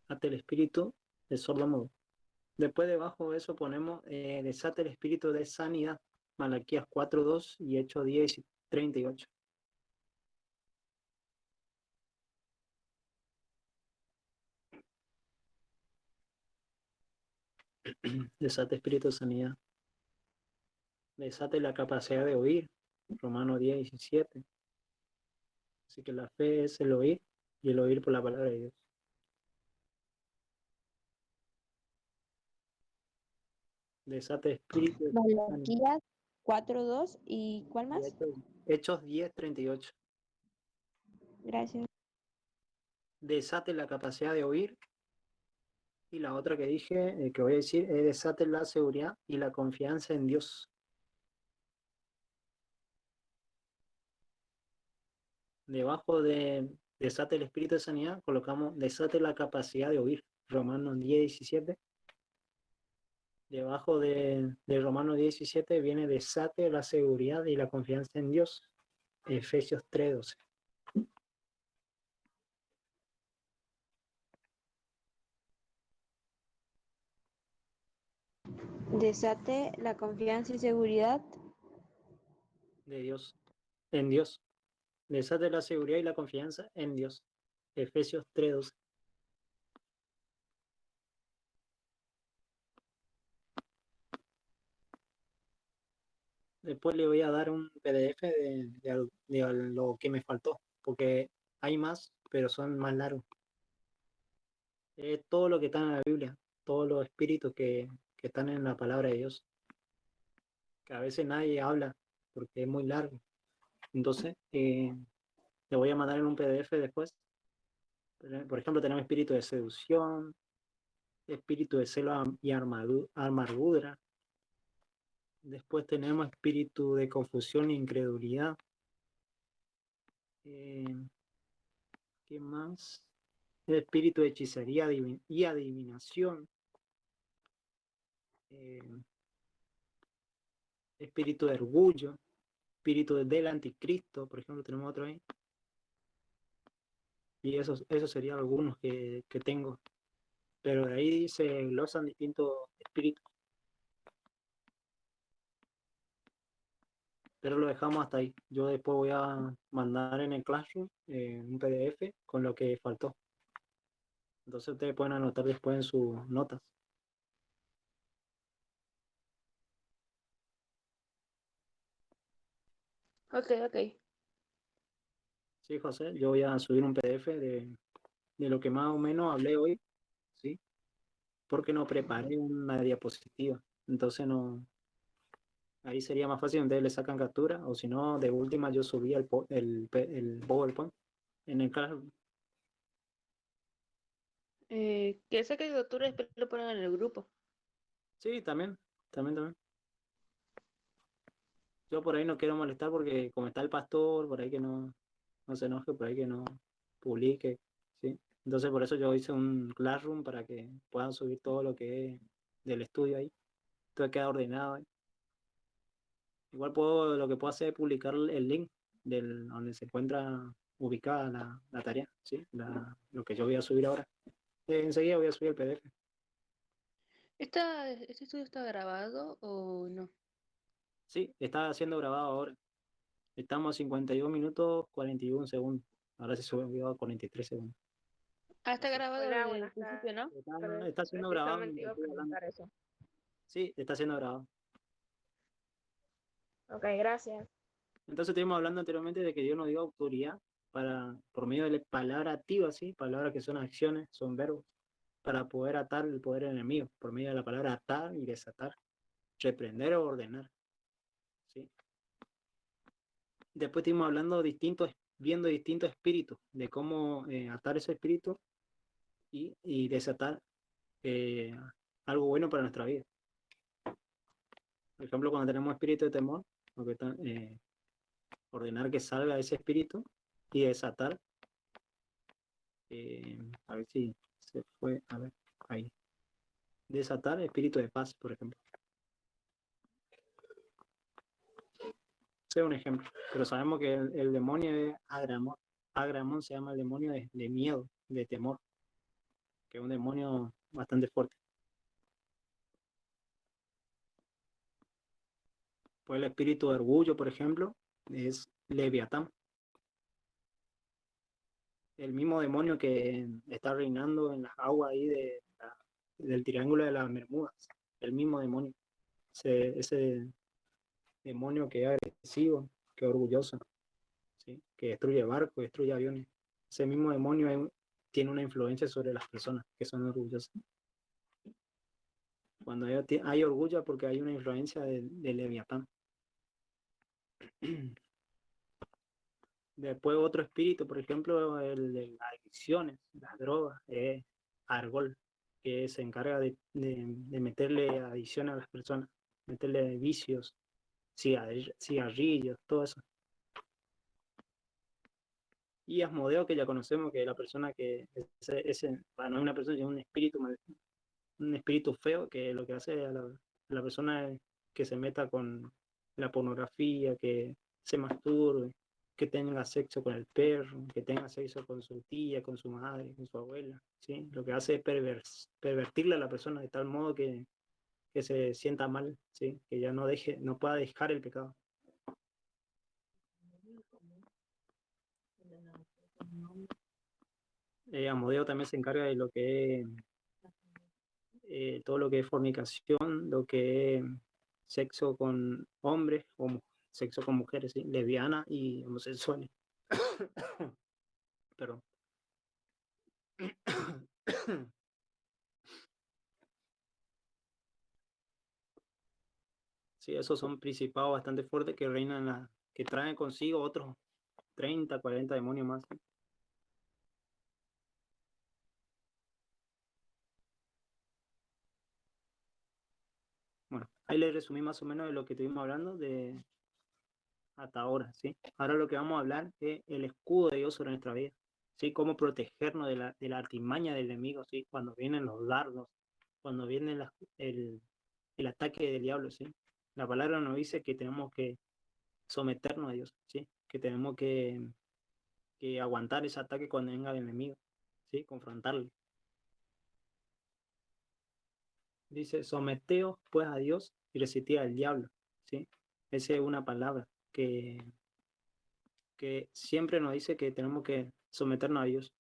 Ate el espíritu de sordo mudo. Después debajo de eso ponemos desate el espíritu de sanidad, Malaquías 4:2 y Hechos 10:38. Desate espíritu de sanidad. Desate la capacidad de oír, Romanos 10:17. Así que la fe es el oír y el oír por la palabra de Dios. Desate espíritu de sanidad. Malaquías 4:2 y ¿cuál más? Hechos 10:38. Gracias. Desate la capacidad de oír. Y la otra que dije, que voy a decir, es desate la seguridad y la confianza en Dios. Debajo de desate el espíritu de sanidad, colocamos desate la capacidad de oír, Romanos 10:17. Debajo de Romanos 10:17 viene desate la seguridad y la confianza en Dios, Efesios 3:12. Desate la confianza y seguridad. de Dios, en Dios. Desate la seguridad y la confianza en Dios. Efesios 3:12. Después le voy a dar un PDF de lo que me faltó, porque hay más, pero son más largos. Es todo lo que está en la Biblia, todos los espíritus que están en la palabra de Dios, que a veces nadie habla porque es muy largo. Entonces, le voy a mandar en un PDF después. Por ejemplo, tenemos espíritu de seducción, espíritu de celo y amargura. Después tenemos espíritu de confusión e incredulidad. ¿Qué más? Espíritu de hechicería y adivinación. Espíritu de orgullo. Espíritu del anticristo, por ejemplo, tenemos otro ahí. Y esos serían algunos que tengo. Pero de ahí se glosan distintos espíritus. Pero lo dejamos hasta ahí. Yo después voy a mandar en el Classroom un PDF con lo que faltó. Entonces ustedes pueden anotar después en sus notas. Ok, ok. Sí, José, yo voy a subir un PDF de lo que más o menos hablé hoy, ¿sí? Porque no preparé una diapositiva. Entonces no, ahí sería más fácil, ustedes le sacan captura, o si no, de última yo subí el PowerPoint en el Classroom. Que esa caricatura después lo ponen en el grupo. Sí, también. Yo por ahí no quiero molestar porque como está el pastor, por ahí que no se enoje, por ahí que no publique, ¿sí? Entonces por eso yo hice un Classroom para que puedan subir todo lo que es del estudio ahí. Todo queda ordenado ahí. Igual lo que puedo hacer es publicar el link donde se encuentra ubicada la tarea, ¿sí? Lo que yo voy a subir ahora. Enseguida voy a subir el PDF. ¿Este estudio está grabado o no? Sí, está siendo grabado ahora. Estamos a 52 minutos 41 segundos. Ahora se subió a 43 segundos. Ah, está Así. grabado Hola, desde el buenas principio, tardes. ¿no? Está siendo grabado Precisamente mientras iba a estoy hablando. preguntar eso. Sí, está siendo grabado. Ok, gracias. Entonces estuvimos hablando anteriormente de que Dios nos dio autoridad por medio de la palabra activa, ¿sí? Palabras que son acciones, son verbos, para poder atar el poder enemigo, por medio de la palabra atar y desatar, reprender o ordenar, ¿sí? Después estuvimos hablando viendo distintos espíritus, de cómo atar ese espíritu y desatar eh, algo bueno para nuestra vida. Por ejemplo, cuando tenemos espíritu de temor, ordenar que salga ese espíritu y desatar. A ver si se fue, a ver, ahí. Desatar espíritu de paz, por ejemplo. Ese es un ejemplo. Pero sabemos que el demonio de Agramón. Agramón se llama el demonio de miedo, de temor, que es un demonio bastante fuerte. Pues el espíritu de orgullo, por ejemplo, es Leviatán. El mismo demonio que está reinando en las aguas ahí del Triángulo de las Bermudas. El mismo demonio. Ese demonio que es agresivo, que es orgulloso, ¿sí? Que destruye barcos, destruye aviones. Ese mismo demonio tiene una influencia sobre las personas que son orgullosas. Cuando hay orgullo es porque hay una influencia de Leviatán. Después otro espíritu, por ejemplo, el de las adicciones, las drogas, es Argol, que se encarga de meterle adicción a las personas, meterle vicios, cigarrillos, todo eso. Y Asmodeo, que ya conocemos, que es la persona que no es una persona, es un espíritu feo, que lo que hace a la persona es que se meta con la pornografía, que se masturbe, que tenga sexo con el perro, que tenga sexo con su tía, con su madre, con su abuela, ¿sí? Lo que hace es pervertirle a la persona de tal modo que que se sienta mal, ¿sí? Que ya no pueda dejar el pecado. Amodeo también se encarga de lo que es todo lo que es fornicación, lo que es sexo con hombres, o sexo con mujeres, ¿sí? Lesbianas y homosexuales. Perdón. Sí, esos son principados bastante fuertes que reinan, que traen consigo otros 30, 40 demonios más, ¿sí? Bueno, ahí les resumí más o menos de lo que estuvimos hablando hasta ahora, ¿sí? Ahora lo que vamos a hablar es el escudo de Dios sobre nuestra vida, ¿sí? Cómo protegernos de la artimaña del enemigo, ¿sí? Cuando vienen los dardos, cuando viene el ataque del diablo, ¿sí? La palabra nos dice que tenemos que someternos a Dios, ¿sí? Que tenemos que aguantar ese ataque cuando venga el enemigo, ¿sí? Confrontarlo. Dice, someteos pues a Dios y resistid al diablo, ¿sí? Esa es una palabra que siempre nos dice que tenemos que someternos a Dios,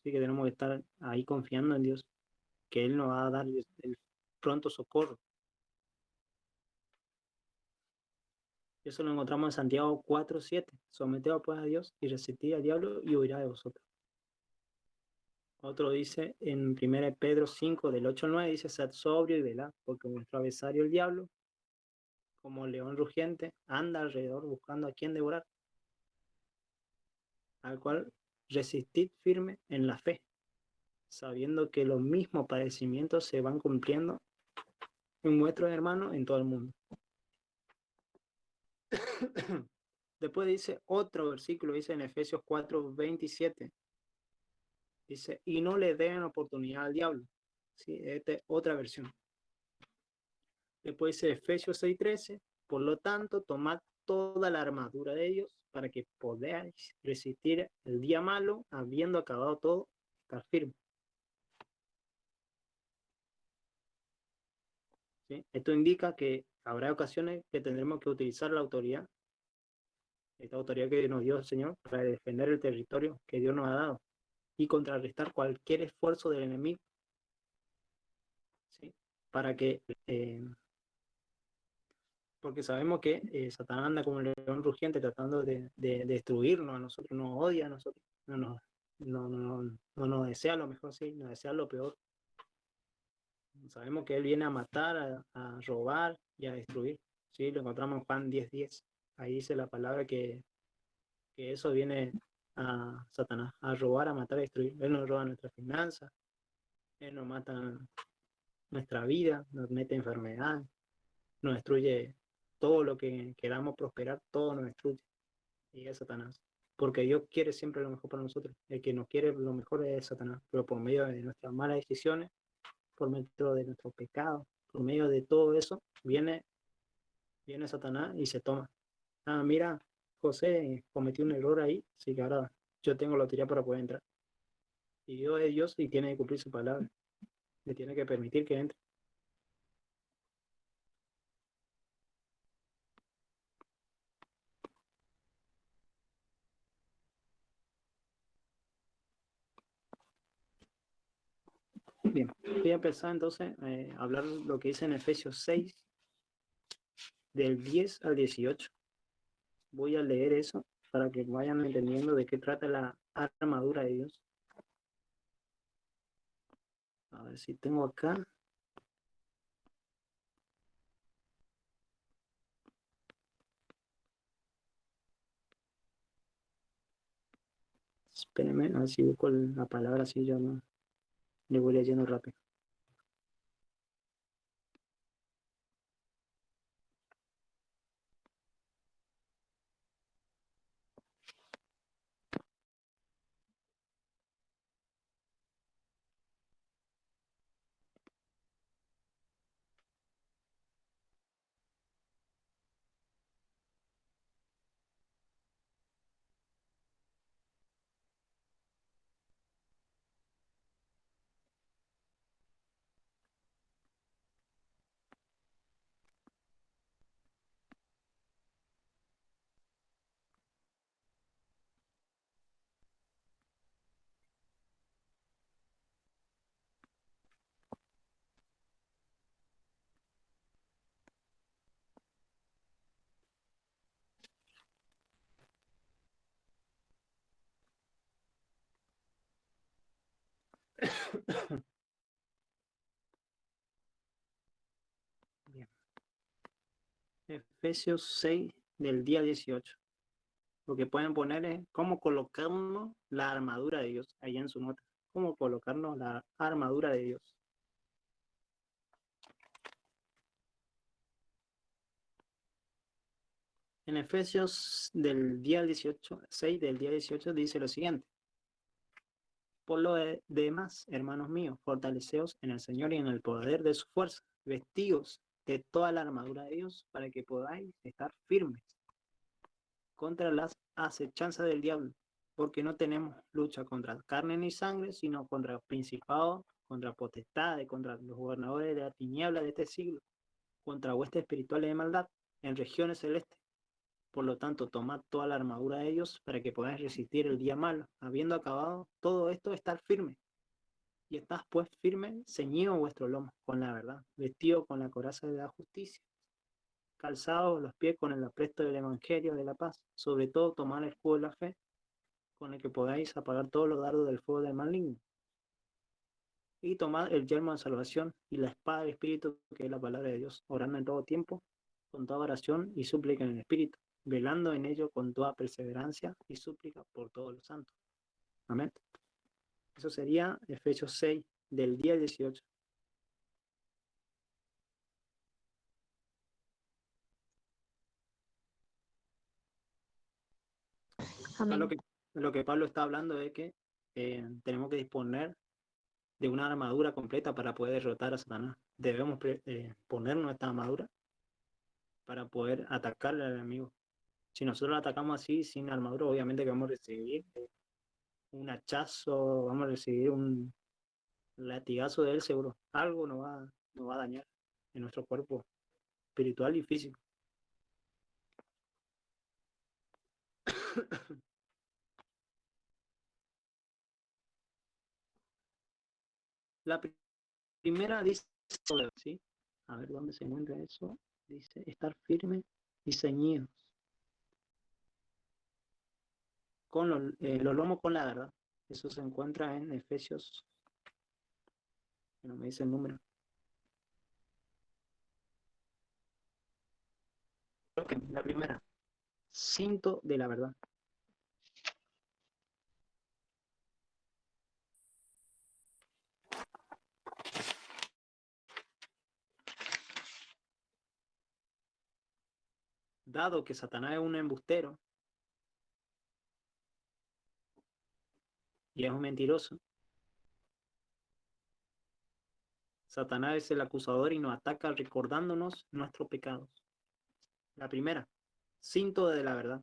¿sí? Que tenemos que estar ahí confiando en Dios, que Él nos va a dar el pronto socorro. Eso lo encontramos en Santiago 4:7. Someteos pues a Dios y resistid al diablo y huirá de vosotros. Otro dice en 1 Pedro 5, del 8 al 9, dice, sed sobrio y velad, porque vuestro adversario el diablo, como león rugiente, anda alrededor buscando a quien devorar, al cual resistid firme en la fe, sabiendo que los mismos padecimientos se van cumpliendo en vuestros hermanos en todo el mundo. Después dice otro versículo, dice en Efesios 4:27, dice, y no le den oportunidad al diablo. ¿Sí? Esta es otra versión. Después dice Efesios 6:13, por lo tanto, tomad toda la armadura de Dios para que podáis resistir el día malo, habiendo acabado todo, estar firme. ¿Sí? Esto indica que habrá ocasiones que tendremos que utilizar la autoridad, esta autoridad que nos dio el Señor, para defender el territorio que Dios nos ha dado y contrarrestar cualquier esfuerzo del enemigo, ¿sí? Para que, porque sabemos que Satanás anda como un león rugiente tratando de destruirnos a nosotros, nos odia a nosotros, no nos desea lo mejor, sí, nos desea lo peor. Sabemos que Él viene a matar, a robar y a destruir, ¿sí? Lo encontramos en Juan 10:10. Ahí dice la palabra que eso viene a Satanás, a robar, a matar, a destruir. Él nos roba nuestras finanzas, Él nos mata nuestra vida, nos mete enfermedad, nos destruye todo lo que queramos prosperar, todo nos destruye. Y es Satanás. Porque Dios quiere siempre lo mejor para nosotros. El que nos quiere lo mejor es Satanás. Pero por medio de nuestras malas decisiones, por medio de nuestros pecados, por medio de todo eso, viene Satanás y se toma. Ah, mira, José cometió un error ahí, así que ahora yo tengo la autoridad para poder entrar. Y Dios es Dios y tiene que cumplir su palabra. Le tiene que permitir que entre. Bien, voy a empezar entonces a hablar lo que dice en Efesios 6, del 10 al 18. Voy a leer eso para que vayan entendiendo de qué trata la armadura de Dios. A ver si tengo acá. Espérenme, a ver si busco la palabra así yo no le voy leyendo rápido. Bien. Efesios 6 del día 18. Lo que pueden poner es cómo colocarnos la armadura de Dios, allá en su nota. Cómo colocarnos la armadura de Dios. En Efesios del día 18, 6 del día 18 dice lo siguiente. Por lo demás, hermanos míos, fortaleceos en el Señor y en el poder de su fuerza. Vestíos de toda la armadura de Dios para que podáis estar firmes contra las acechanzas del diablo, porque no tenemos lucha contra carne ni sangre, sino contra principados, contra potestades, contra los gobernadores de la tiniebla de este siglo, contra huestes espirituales de maldad en regiones celestes. Por lo tanto, tomad toda la armadura de Dios para que podáis resistir el día malo, habiendo acabado todo esto, estar firme. Y estás pues firme, ceñido vuestro lomo con la verdad, vestido con la coraza de la justicia, calzados los pies con el apresto del evangelio de la paz, sobre todo tomar el escudo de la fe, con el que podáis apagar todos los dardos del fuego del maligno. Y tomad el yelmo de salvación y la espada del Espíritu, que es la palabra de Dios, orando en todo tiempo, con toda oración y súplica en el Espíritu, velando en ello con toda perseverancia y súplica por todos los santos. Amén. Eso sería Efesios 6, del día 18. Amén. Lo que Pablo está hablando es que tenemos que disponer de una armadura completa para poder derrotar a Satanás. Debemos ponernos esta armadura para poder atacarle al enemigo. Si nosotros lo atacamos así, sin armadura, obviamente que vamos a recibir un hachazo, vamos a recibir un latigazo de él seguro. Algo nos va a dañar en nuestro cuerpo espiritual y físico. La primera dice, ¿sí? A ver dónde se encuentra eso. Dice, estar firme y ceñidos. Con los lomos con la verdad. Eso se encuentra en Efesios, que no me dice el número. Ok, la primera, cinto de la verdad. Dado que Satanás es un embustero y es un mentiroso, Satanás es el acusador y nos ataca recordándonos nuestros pecados. La primera, cinto de la verdad.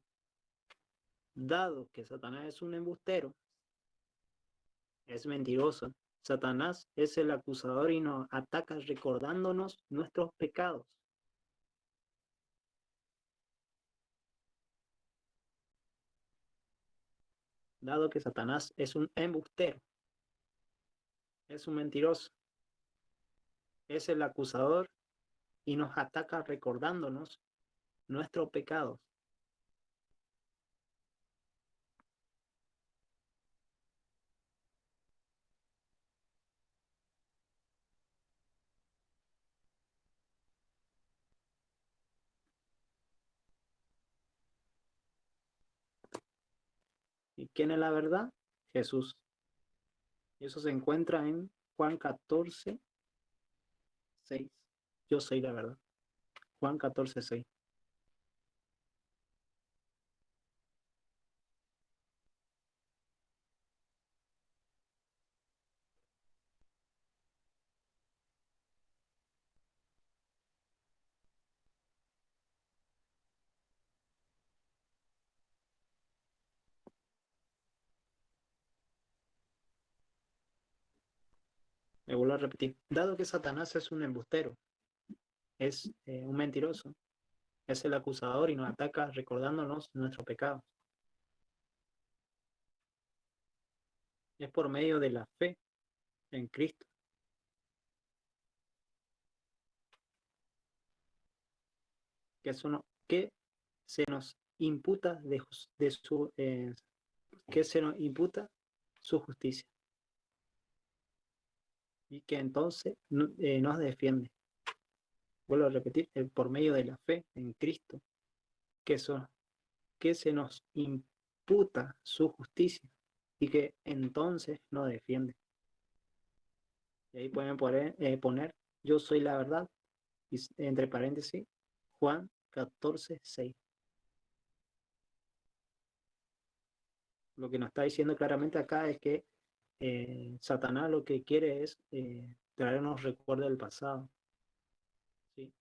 Dado que Satanás es un embustero, es mentiroso, Satanás es el acusador y nos ataca recordándonos nuestros pecados. Dado que Satanás es un embustero, es un mentiroso, es el acusador y nos ataca recordándonos nuestros pecados. ¿Y quién es la verdad? Jesús. Y eso se encuentra en Juan 14, 6. Yo soy la verdad. Juan 14, 6. Me vuelvo a repetir. Dado que Satanás es un embustero, es un mentiroso, es el acusador y nos ataca recordándonos nuestro pecado. Es por medio de la fe en Cristo que se nos imputa de su que se nos imputa su justicia. y que entonces nos defiende. Vuelvo a repetir, por medio de la fe en Cristo, que se nos imputa su justicia y que entonces nos defiende. Y ahí pueden poner yo soy la verdad, y entre paréntesis, Juan 14:6. Lo que nos está diciendo claramente acá es que Satanás lo que quiere es traernos recuerdos del pasado, ¿sí?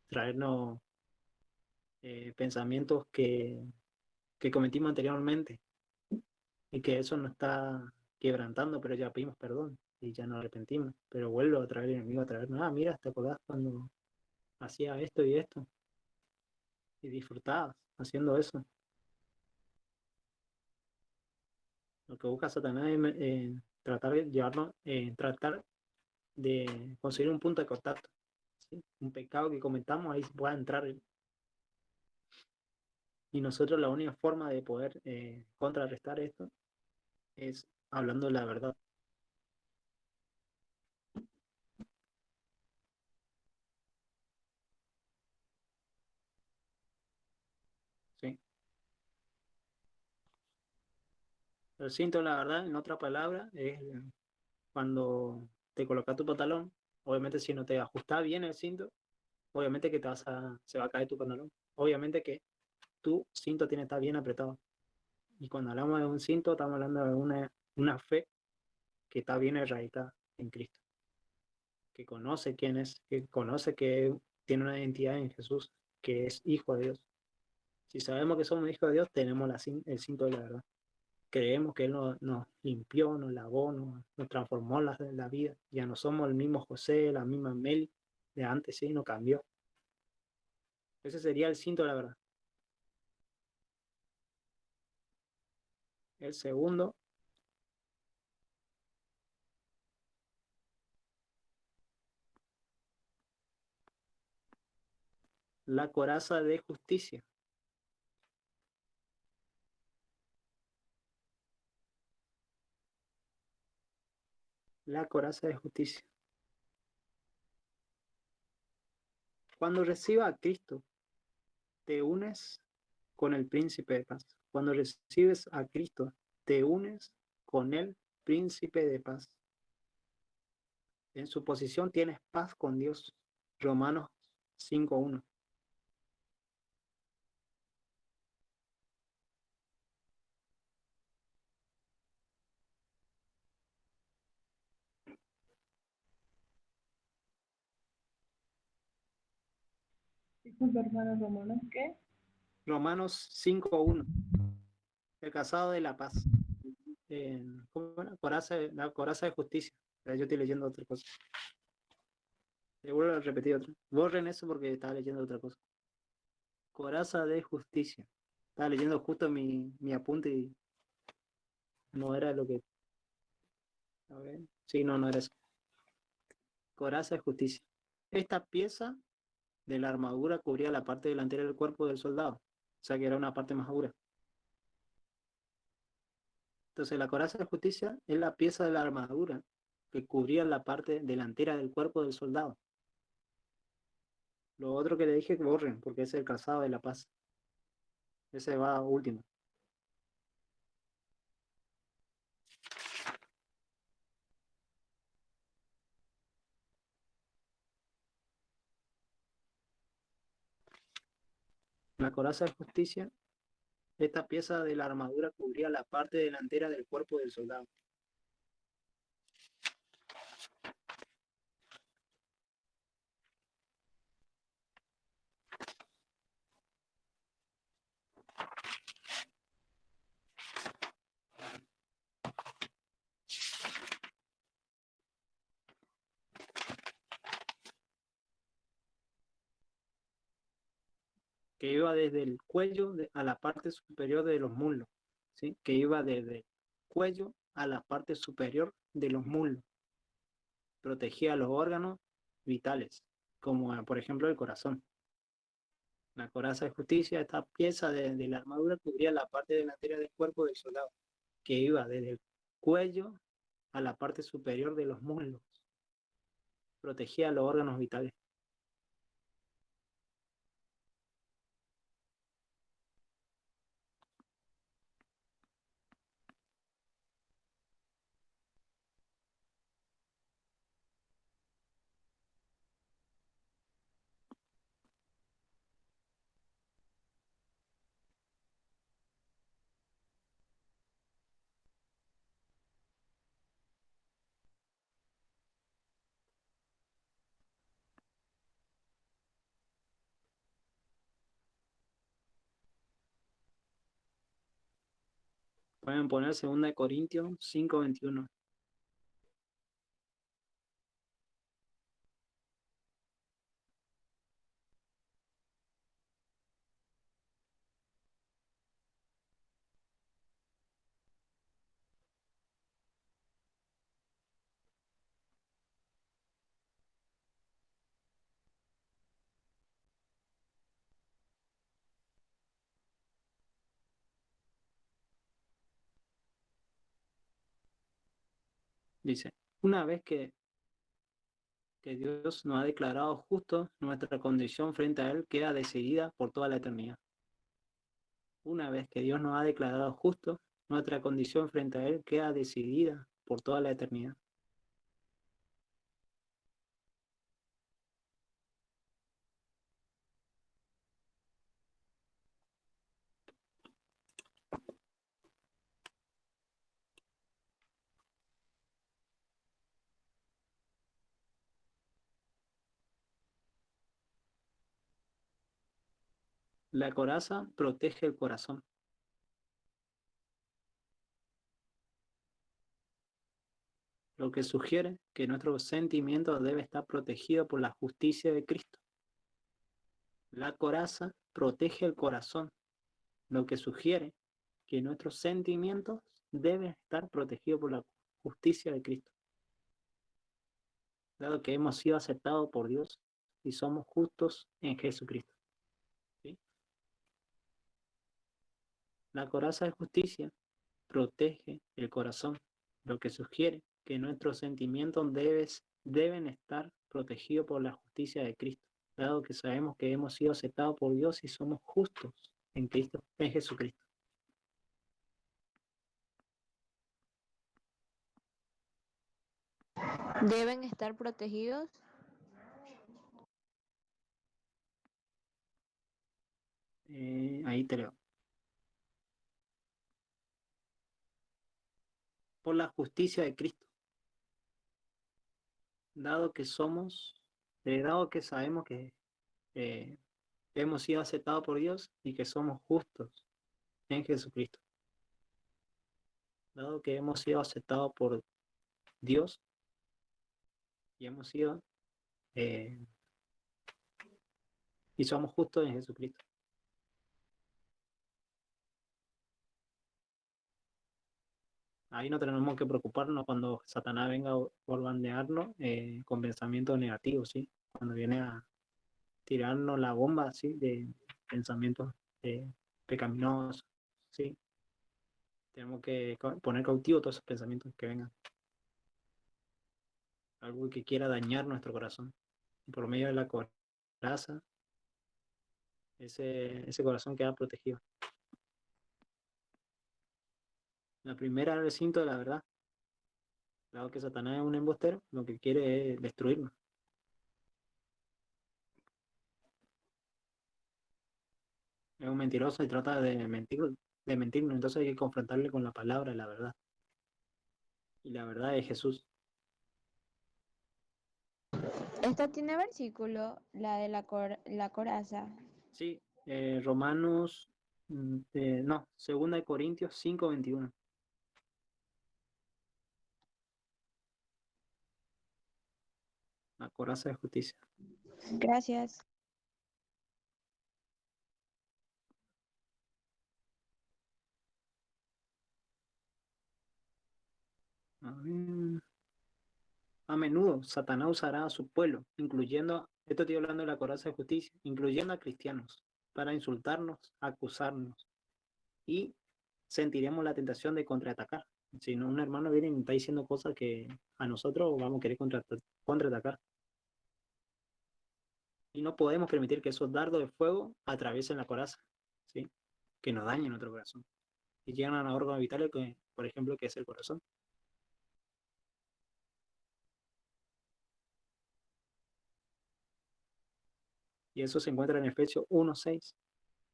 Traernos pensamientos que cometimos anteriormente y que eso nos está quebrantando, pero ya pedimos perdón y ya nos arrepentimos, pero vuelvo a traer el enemigo a traernos, mira, ¿te acordás cuando hacía esto y esto? Y disfrutabas haciendo eso. Lo que busca Satanás es tratar de llevarnos, tratar de conseguir un punto de contacto, ¿sí? Un pecado que cometamos, ahí pueda entrar. Y nosotros la única forma de poder contrarrestar esto es hablando la verdad. ¿Sí? El cinto, la verdad, en otra palabra, es cuando te colocas tu pantalón. Obviamente, si no te ajustas bien el cinto, obviamente que se va a caer tu pantalón. Obviamente que tu cinto tiene que estar bien apretado. Y cuando hablamos de un cinto, estamos hablando de una fe que está bien erradicada en Cristo, que conoce quién es, que conoce que tiene una identidad en Jesús, que es hijo de Dios. Si sabemos que somos hijos de Dios, tenemos el cinto de la verdad. Creemos que Él nos limpió, nos lavó, nos transformó la vida. Ya no somos el mismo José, la misma Mel de antes, sí, no cambió. Ese sería el cinto de la verdad. El segundo, la coraza de justicia. La coraza de justicia. Cuando recibas a Cristo, te unes con el príncipe de paz. Cuando recibes a Cristo, te unes con el príncipe de paz. En su posición tienes paz con Dios. Romanos 5:1. Disculpe, hermano Romano, ¿qué? Romanos 5:1. El casado de la paz. ¿Cómo era? La coraza de justicia. Yo estoy leyendo otra cosa. Le vuelvo a repetir otra. Borren eso porque estaba leyendo otra cosa. Coraza de justicia. Estaba leyendo justo mi apunte y no era lo que... A ver. Sí, no era eso. Coraza de justicia. Esta pieza de la armadura cubría la parte delantera del cuerpo del soldado. O sea que era una parte más dura. Entonces la coraza de justicia es la pieza de la armadura que cubría la parte delantera del cuerpo del soldado. Lo otro que le dije que borren, porque es el calzado de la paz. Ese va último. La coraza de justicia, esta pieza de la armadura cubría la parte delantera del cuerpo del soldado. Que iba desde el cuello a la parte superior de los muslos, ¿sí? Que iba desde el cuello a la parte superior de los muslos. Protegía los órganos vitales, como por ejemplo el corazón. La coraza de justicia, esta pieza de la armadura cubría la parte delantera del cuerpo del soldado, que iba desde el cuello a la parte superior de los muslos. protegía los órganos vitales. Pueden poner 2 Corintios 5:21. Dice, una vez que Dios nos ha declarado justos, nuestra condición frente a Él queda decidida por toda la eternidad. Una vez que Dios nos ha declarado justos, nuestra condición frente a Él queda decidida por toda la eternidad. La coraza protege el corazón. Lo que sugiere que nuestro sentimiento debe estar protegido por la justicia de Cristo. La coraza protege el corazón, lo que sugiere que nuestros sentimientos deben estar protegidos por la justicia de Cristo. Dado que hemos sido aceptados por Dios y somos justos en Jesucristo. ¿Sí? La coraza de justicia protege el corazón, lo que sugiere que nuestros sentimientos deben estar protegidos por la justicia de Cristo, dado que sabemos que hemos sido aceptados por Dios y somos justos en Cristo, en Jesucristo. ¿Deben estar protegidos? Ahí te leo. Por la justicia de Cristo. Dado que sabemos que hemos sido aceptados por Dios y que somos justos en Jesucristo. Dado que hemos sido aceptados por Dios y hemos sido y somos justos en Jesucristo. Ahí no tenemos que preocuparnos cuando Satanás venga a bombardearnos con pensamientos negativos, ¿sí? Cuando viene a tirarnos la bomba, ¿sí? De pensamientos pecaminosos, ¿sí? Tenemos que poner cautivo todos esos pensamientos que vengan. Algo que quiera dañar nuestro corazón. Y por medio de la coraza, ese corazón queda protegido. La primera es el recinto de la verdad. Dado que Satanás es un embustero, lo que quiere es destruirnos. Es un mentiroso y trata de mentirnos. Entonces hay que confrontarle con la palabra de la verdad. Y la verdad es Jesús. Esta tiene versículo, la de la coraza. Sí, Romanos, no, 2 Corintios 5:21. La coraza de justicia. Gracias. A ver. A menudo Satanás usará a su pueblo, incluyendo, esto estoy hablando de la coraza de justicia, incluyendo a cristianos, para insultarnos, acusarnos, y sentiremos la tentación de contraatacar. Si no, un hermano viene y está diciendo cosas que a nosotros vamos a querer contraatacar. Y no podemos permitir que esos dardos de fuego atraviesen la coraza, ¿sí? Que nos dañen nuestro corazón. Y llegan a órganos vitales, que, por ejemplo, que es el corazón. Y eso se encuentra en Efesios 1:6.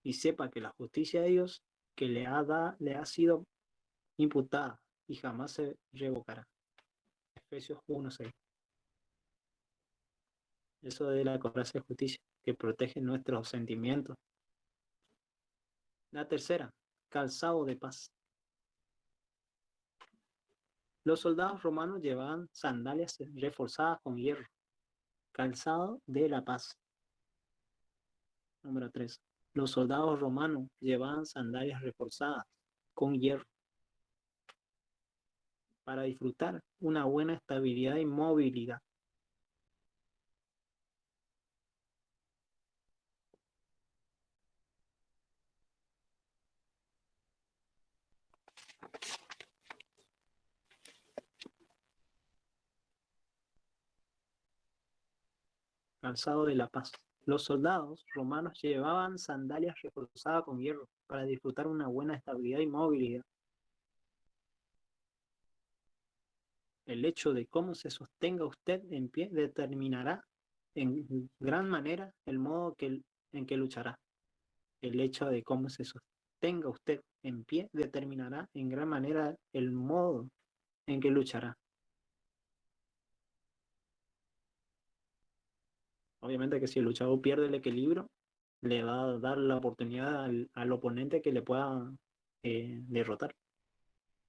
Y sepa que la justicia de Dios que le ha sido imputada y jamás se revocará. Efesios 1:6. Eso de la coraza de justicia, que protege nuestros sentimientos. La tercera, calzado de paz. Los soldados romanos llevaban sandalias reforzadas con hierro. Calzado de la paz. Número 3. Los soldados romanos llevaban sandalias reforzadas con hierro para disfrutar una buena estabilidad y movilidad. Calzado de la paz. Los soldados romanos llevaban sandalias reforzadas con hierro para disfrutar una buena estabilidad y movilidad. El hecho de cómo se sostenga usted en pie determinará en gran manera el modo en que luchará. El hecho de cómo se sostenga usted en pie determinará en gran manera el modo en que luchará. Obviamente que si el luchador pierde el equilibrio, le va a dar la oportunidad al oponente que le pueda derrotar.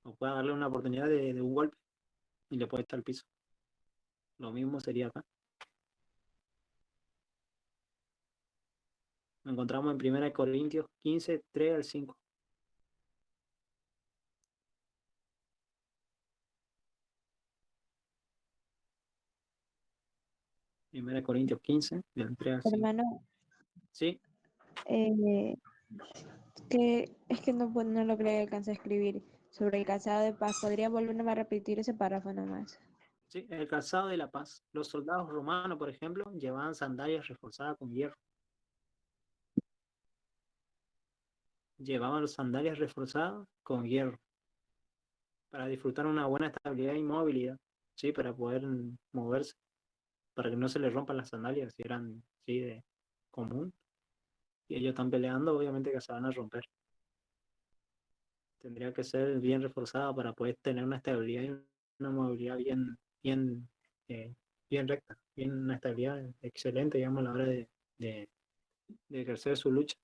O pueda darle una oportunidad de un golpe y le puede estar al piso. Lo mismo sería acá. Lo encontramos en 1 Corintios 15, 3 al 5. 1 Corintios 15, del 3 al 5. Hermano, Sí, eh, que es que no lo creo que alcance a escribir sobre el calzado de paz. ¿Podría volverme a repetir ese párrafo nomás? sí, el calzado de la paz. Los soldados romanos, por ejemplo, llevaban sandalias reforzadas con hierro. Llevaban las sandalias reforzadas con hierro para disfrutar una buena estabilidad y movilidad, sí, para poder moverse, para que no se les rompan las sandalias si eran sí de común. Y ellos están peleando, obviamente que se van a romper. Tendría que ser bien reforzada para poder tener una estabilidad y una movilidad eh, bien recta, bien una estabilidad excelente, digamos, a la hora de ejercer su lucha.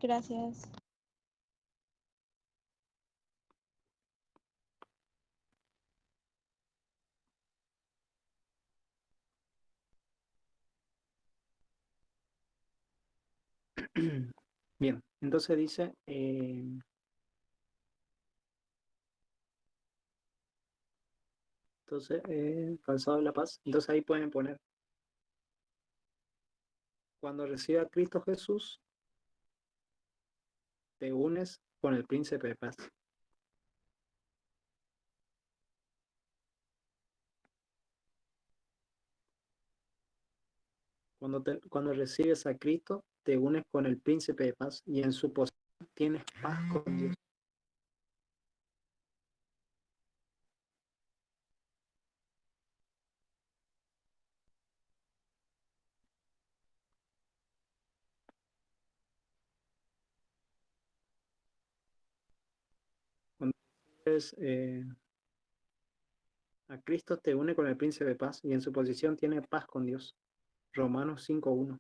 Gracias. Bien, entonces dice, calzado de la paz. Entonces ahí pueden poner, cuando reciba a Cristo Jesús, te unes con el príncipe de paz. Cuando recibes a Cristo, te unes con el príncipe de paz y en su posición tienes paz con Dios. Cuando recibes a Cristo, te une con el príncipe de paz y en su posición tiene paz con Dios. Romanos 5:1.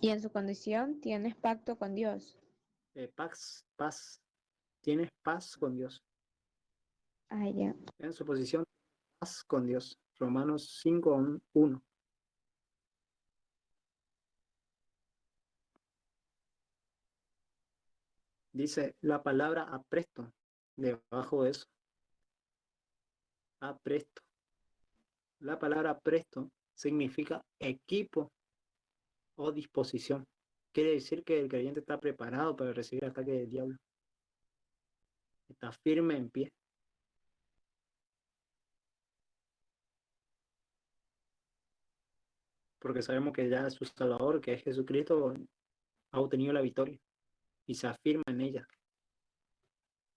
Y en su condición tienes pacto con Dios. Paz. Tienes paz con Dios. Ah, ya. En su posición, paz con Dios. Romanos 5:1. Dice la palabra apresto debajo de eso. Apresto. La palabra presto significa equipo o disposición. Quiere decir que el creyente está preparado para recibir el ataque del diablo. Está firme en pie. Porque sabemos que ya su Salvador, que es Jesucristo, ha obtenido la victoria y se afirma en ella.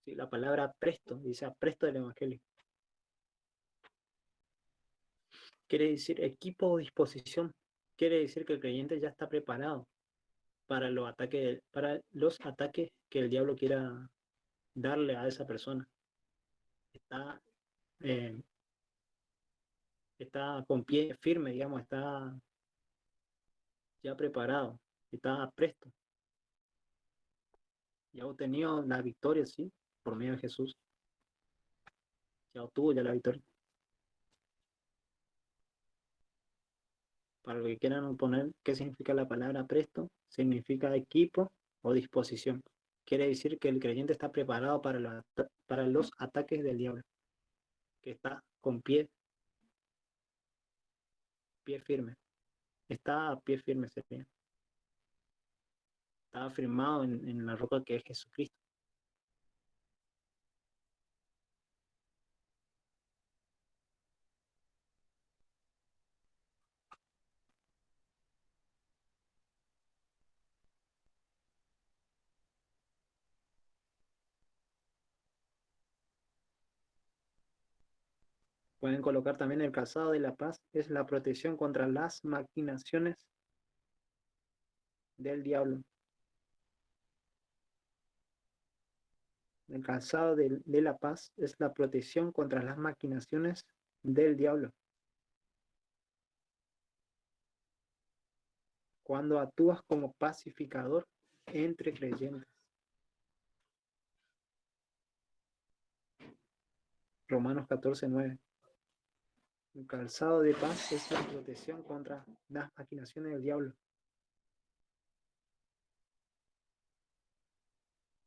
¿Sí? La palabra presto, dice apresto del Evangelio. Quiere decir equipo o disposición. Quiere decir que el creyente ya está preparado para los ataques que el diablo quiera darle a esa persona. Eh, está con pie firme, digamos, está ya preparado, está presto. Ya ha obtenido la victoria, sí, por medio de Jesús. Ya obtuvo ya la victoria. Para los que quieran poner qué significa la palabra presto, significa equipo o disposición. Quiere decir que el creyente está preparado para los ataques del diablo, que está con pie firme. Está a pie firme, sería. Está afirmado en la roca que es Jesucristo. Pueden colocar también el calzado de la paz, es la protección contra las maquinaciones del diablo. El calzado de la paz es la protección contra las maquinaciones del diablo. Cuando actúas como pacificador entre creyentes. Romanos 14:9. El calzado de paz es la protección contra las maquinaciones del diablo.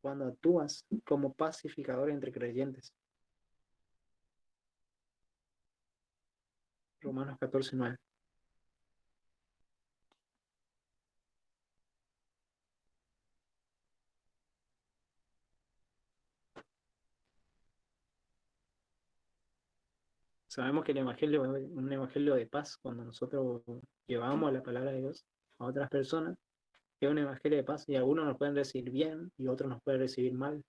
Cuando actúas como pacificador entre creyentes. Romanos 14:9. Sabemos que el evangelio es un evangelio de paz. Cuando nosotros llevamos la palabra de Dios a otras personas, es un evangelio de paz y algunos nos pueden recibir bien y otros nos pueden recibir mal.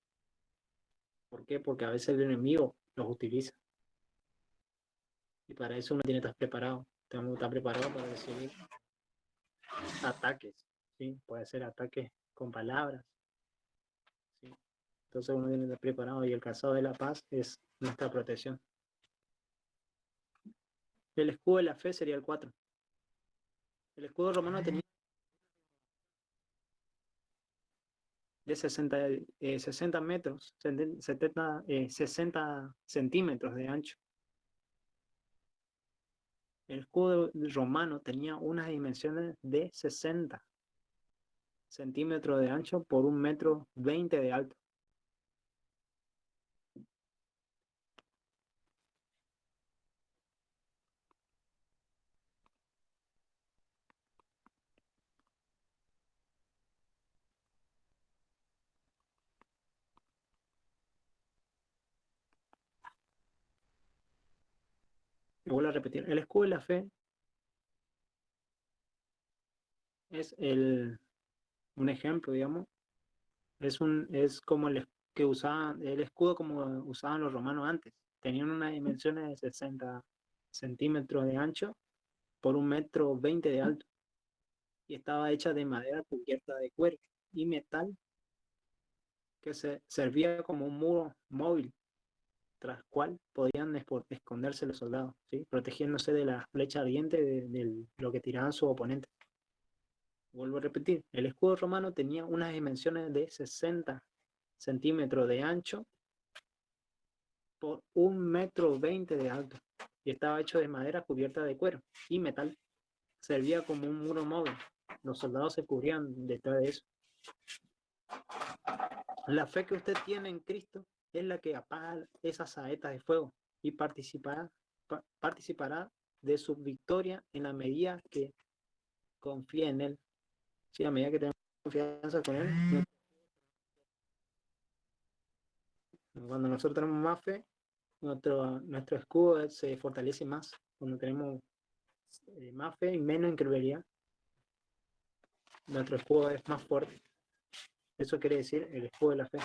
¿Por qué? Porque a veces el enemigo los utiliza. Y para eso uno tiene que estar preparado. Tenemos que estar preparado para recibir ataques. ¿Sí? Puede ser ataques con palabras. ¿Sí? Entonces uno tiene que estar preparado y el calzado de la paz es nuestra protección. El escudo de la fe sería el 4. El escudo romano tenía de 60 metros, 60 centímetros de ancho. El escudo romano tenía unas dimensiones de 60 centímetros de ancho por 1,20 m de alto. Lo vuelvo a repetir. El escudo de la fe es un ejemplo, digamos. Es como el escudo como usaban los romanos antes. Tenían unas dimensiones de 60 centímetros de ancho por 1,20 m de alto. Y estaba hecha de madera cubierta de cuero y metal que servía como un muro móvil tras cual podían esconderse los soldados, ¿sí? Protegiéndose de la flecha ardiente de lo que tiraban sus oponentes. Vuelvo a repetir, el escudo romano tenía unas dimensiones de 60 centímetros de ancho por 1,20 m de alto y estaba hecho de madera cubierta de cuero y metal. Servía como un muro móvil. Los soldados se cubrían detrás de eso. La fe que usted tiene en Cristo es la que apaga esas saetas de fuego y participará de su victoria en la medida que confía en Él. Sí, a medida que tenemos confianza con Él, cuando nosotros tenemos más fe, nuestro escudo se fortalece más. Cuando tenemos más fe y menos incredulidad, nuestro escudo es más fuerte. Eso quiere decir el escudo de la fe.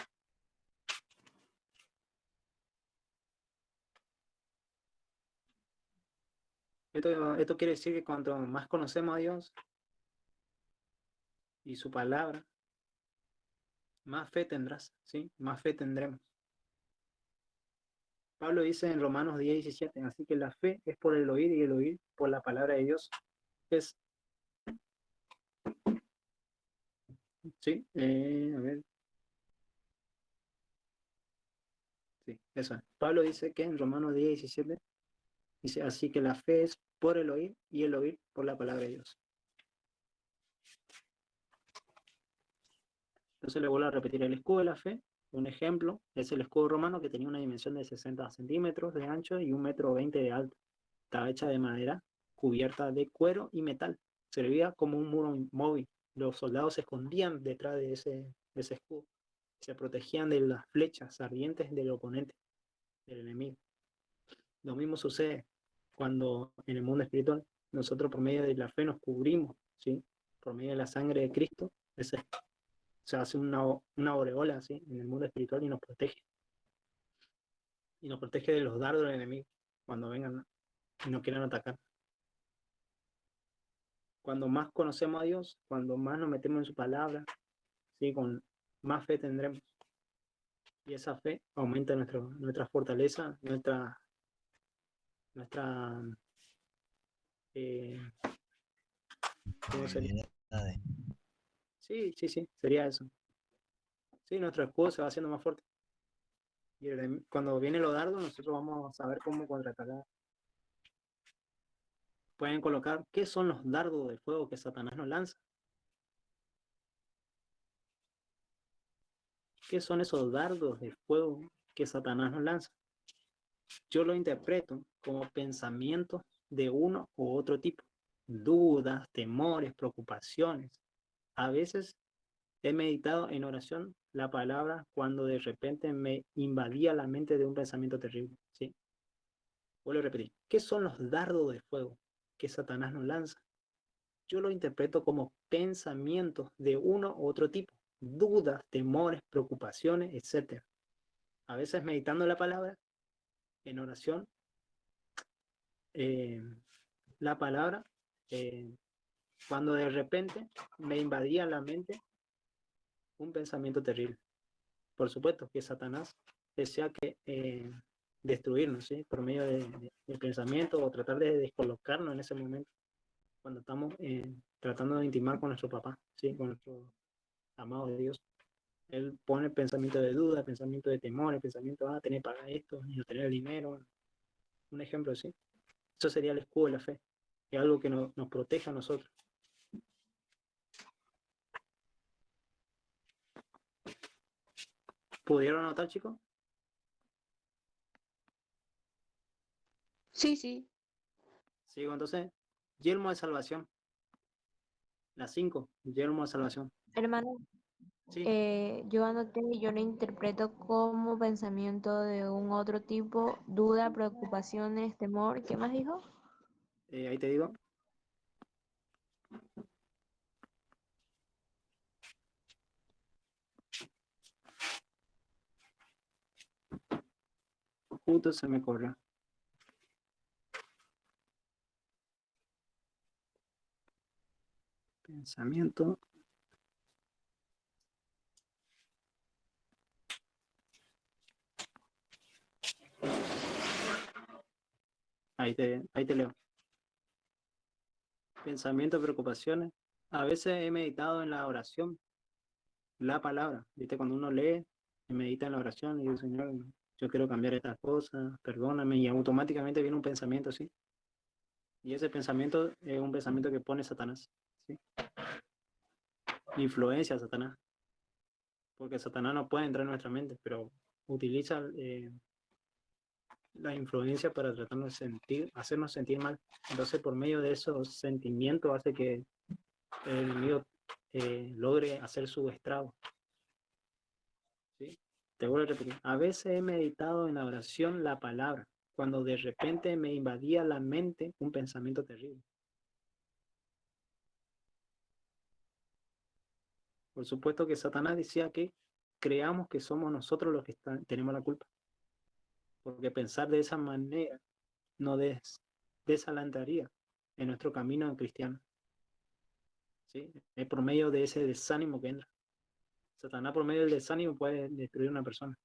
Esto quiere decir que cuanto más conocemos a Dios y su palabra, más fe tendrás, ¿sí? Más fe tendremos. Pablo dice en Romanos 10:17, así que la fe es por el oír y el oír por la palabra de Dios. Es, sí, a ver, sí, eso es. Pablo dice que en Romanos 10:17, dice, así que la fe es por el oír y el oír por la palabra de Dios. Entonces le vuelvo a repetir, el escudo de la fe, un ejemplo, es el escudo romano que tenía una dimensión de 60 centímetros de ancho y 1,20 m de alto. Estaba hecha de madera, cubierta de cuero y metal. Servía como un muro móvil. Los soldados se escondían detrás de ese escudo. Se protegían de las flechas ardientes del oponente, del enemigo. Lo mismo sucede cuando en el mundo espiritual nosotros por medio de la fe nos cubrimos, ¿sí? Por medio de la sangre de Cristo, se hace una aureola, ¿sí? En el mundo espiritual y nos protege. Y nos protege de los dardos del enemigo cuando vengan y nos quieran atacar. Cuando más conocemos a Dios, cuando más nos metemos en su palabra, ¿sí? Con más fe tendremos. Y esa fe aumenta nuestra fortaleza, nuestra ¿cómo sería? Sí, sería eso. Sí, nuestro escudo se va haciendo más fuerte. Y cuando vienen los dardos, nosotros vamos a saber cómo contraatacar. Pueden colocar qué son los dardos de fuego que Satanás nos lanza. ¿Qué son esos dardos de fuego que Satanás nos lanza? Yo lo interpreto como pensamientos de uno u otro tipo. Dudas, temores, preocupaciones. A veces he meditado en oración la palabra cuando de repente me invadía la mente de un pensamiento terrible. ¿Sí? Vuelvo a repetir. ¿Qué son los dardos de fuego que Satanás nos lanza? Yo lo interpreto como pensamientos de uno u otro tipo. Dudas, temores, preocupaciones, etc. A veces meditando la palabra, en oración, la palabra, cuando de repente me invadía la mente un pensamiento terrible. Por supuesto que Satanás desea destruirnos, ¿sí? Por medio del pensamiento o tratar de descolocarnos en ese momento, cuando estamos tratando de intimar con nuestro papá, ¿sí? Con nuestro amado de Dios. Él pone pensamiento de duda, pensamiento de temor, pensamiento, tener que pagar esto, no tener el dinero. Un ejemplo, ¿sí? Eso sería el escudo de la fe. Es algo que nos protege a nosotros. ¿Pudieron anotar, chicos? Sí, sí. Sigo, entonces, yelmo de salvación. Las 5, yelmo de salvación. Hermano, Sí, yo anoté y yo lo interpreto como pensamiento de un otro tipo, duda, preocupaciones, temor. ¿Qué más dijo? ahí te digo. Justo se me corrió. Pensamiento. Ahí te leo. Pensamiento, preocupaciones. A veces he meditado en la oración, la palabra. ¿Viste? Cuando uno lee y medita en la oración y dice, Señor, yo quiero cambiar estas cosas, perdóname, y automáticamente viene un pensamiento así. Y ese pensamiento es un pensamiento que pone Satanás, ¿sí? Influencia a Satanás. Porque Satanás no puede entrar en nuestra mente, pero utiliza la influencia para tratarnos de hacernos sentir mal. Entonces, por medio de esos sentimientos hace que el enemigo logre hacer su estrago. ¿Sí? Te vuelvo a repetir. A veces he meditado en la oración la palabra, cuando de repente me invadía la mente un pensamiento terrible. Por supuesto que Satanás decía que creamos que somos nosotros los que tenemos la culpa. Porque pensar de esa manera nos desalendaría en nuestro camino cristiano. ¿Sí? Es por medio de ese desánimo que entra. Satanás por medio del desánimo puede destruir a una persona.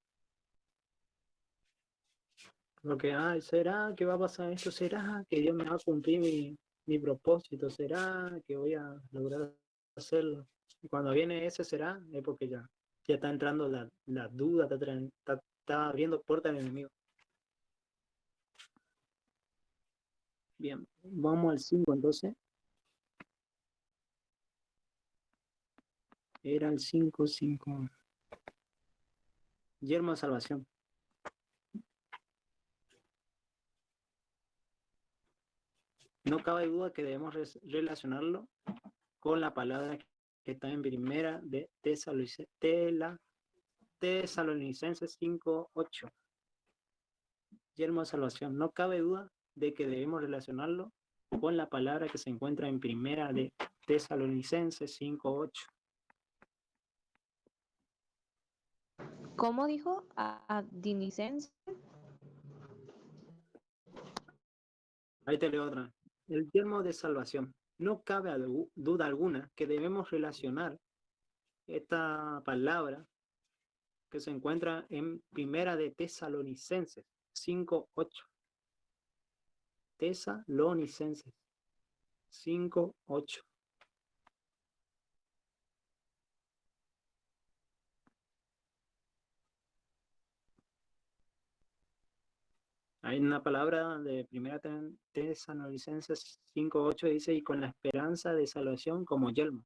Porque, ¿será que va a pasar esto? ¿Será que Dios me va a cumplir mi propósito? ¿Será que voy a lograr hacerlo? Y cuando viene ese será, es porque ya está entrando la duda, está abriendo puertas al enemigo. Bien, vamos al 5 entonces. Era el 5. Yermo de salvación. No cabe duda que debemos relacionarlo con la palabra que está en primera de Tesalonicenses 5:8. Yermo de salvación. No cabe duda de que debemos relacionarlo con la palabra que se encuentra en primera de Tesalonicenses 5:8. ¿Cómo dijo? Adinicense. Ahí te leo otra. El yermo de salvación. No cabe duda alguna que debemos relacionar esta palabra que se encuentra en primera de Tesalonicenses 5:8. Tesalonicenses 5:8. Hay una palabra de primera Tesalonicenses 5:8 dice, y con la esperanza de salvación como yelmo.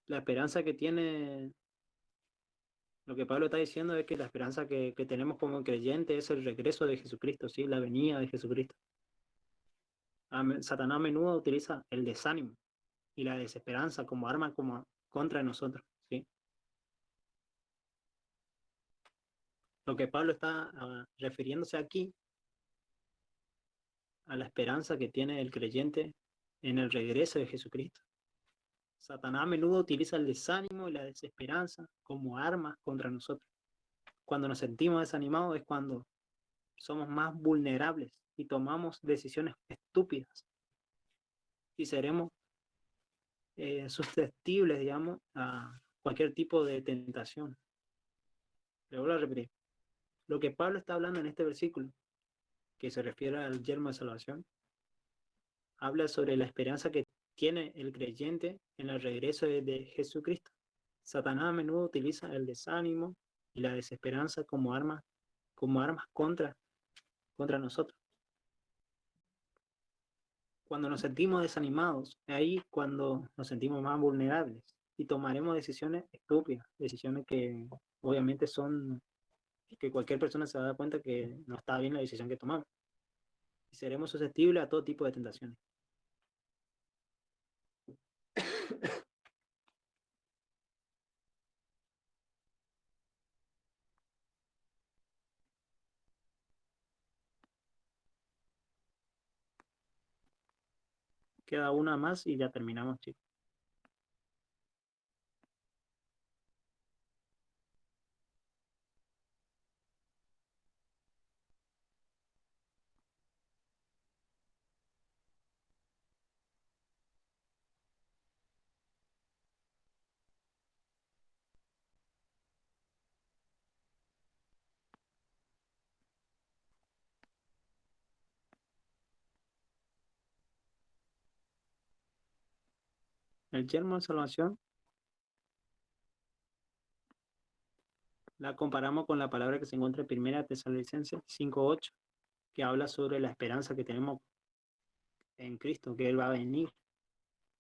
La esperanza que tiene, lo que Pablo está diciendo es que la esperanza que tenemos como creyente es el regreso de Jesucristo, ¿sí? La venida de Jesucristo. Satanás a menudo utiliza el desánimo y la desesperanza como arma contra nosotros, ¿sí? Lo que Pablo está refiriéndose aquí a la esperanza que tiene el creyente en el regreso de Jesucristo. Satanás a menudo utiliza el desánimo y la desesperanza como armas contra nosotros. Cuando nos sentimos desanimados es cuando somos más vulnerables y tomamos decisiones estúpidas y seremos susceptibles, digamos, a cualquier tipo de tentación. Le vuelvo a repetir. Lo que Pablo está hablando en este versículo, que se refiere al yermo de salvación, habla sobre la esperanza que tiene el creyente en el regreso de Jesucristo. Satanás a menudo utiliza el desánimo y la desesperanza como armas contra nosotros. Cuando nos sentimos desanimados, es ahí cuando nos sentimos más vulnerables y tomaremos decisiones estúpidas, decisiones que obviamente son, que cualquier persona se da cuenta que no está bien la decisión que tomamos. Y seremos susceptibles a todo tipo de tentaciones. Queda una más y ya terminamos, chicos. El yermo de salvación la comparamos con la palabra que se encuentra en 1 Tesalonicenses 5:8, que habla sobre la esperanza que tenemos en Cristo, que Él va a venir,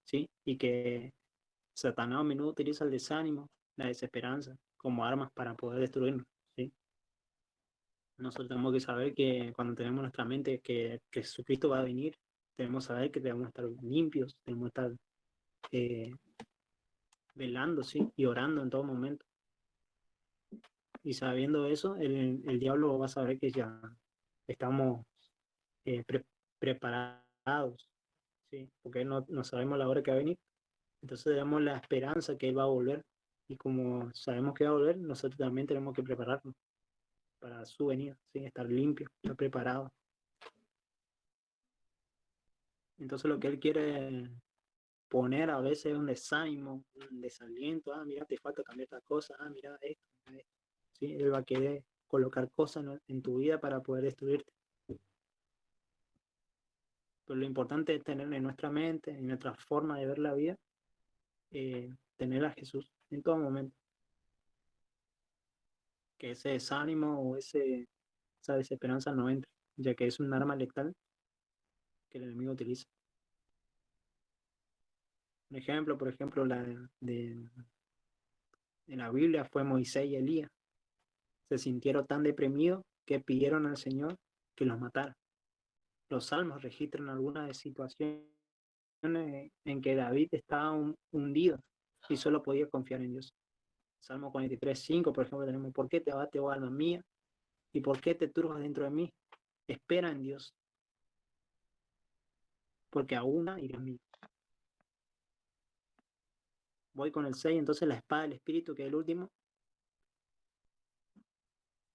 ¿sí? Y que Satanás a menudo utiliza el desánimo, la desesperanza, como armas para poder destruirnos, ¿sí? Nosotros tenemos que saber que cuando tenemos nuestra mente que Jesucristo va a venir, Debemos saber que debemos estar limpios, debemos estar velando, ¿sí? Y orando en todo momento. Y sabiendo eso, el diablo va a saber que ya estamos preparados, ¿sí? Porque no sabemos la hora que va a venir. Entonces tenemos la esperanza que Él va a volver. Y como sabemos que va a volver, nosotros también tenemos que prepararnos para su venida, ¿sí? Estar limpios, estar preparados. Entonces lo que Él quiere poner a veces es un desánimo, un desaliento. Ah, mira, te falta cambiar esta cosa. Ah, mira esto, mira esto. ¿Sí? Él va a querer colocar cosas en tu vida para poder destruirte. Pero lo importante es tener en nuestra mente, en nuestra forma de ver la vida, tener a Jesús en todo momento. Que ese desánimo o esa desesperanza no entre, ya que es un arma letal que el enemigo utiliza. Un ejemplo, por ejemplo, en la Biblia fue Moisés y Elías. Se sintieron tan deprimidos que pidieron al Señor que los matara. Los salmos registran algunas situaciones en que David estaba hundido y solo podía confiar en Dios. Salmo 43:5, por ejemplo, tenemos: ¿por qué te abates, oh alma mía? ¿Y por qué te turbas dentro de mí? Espera en Dios, porque aún irá a mí. Voy con el 6, entonces la espada del Espíritu, que es el último.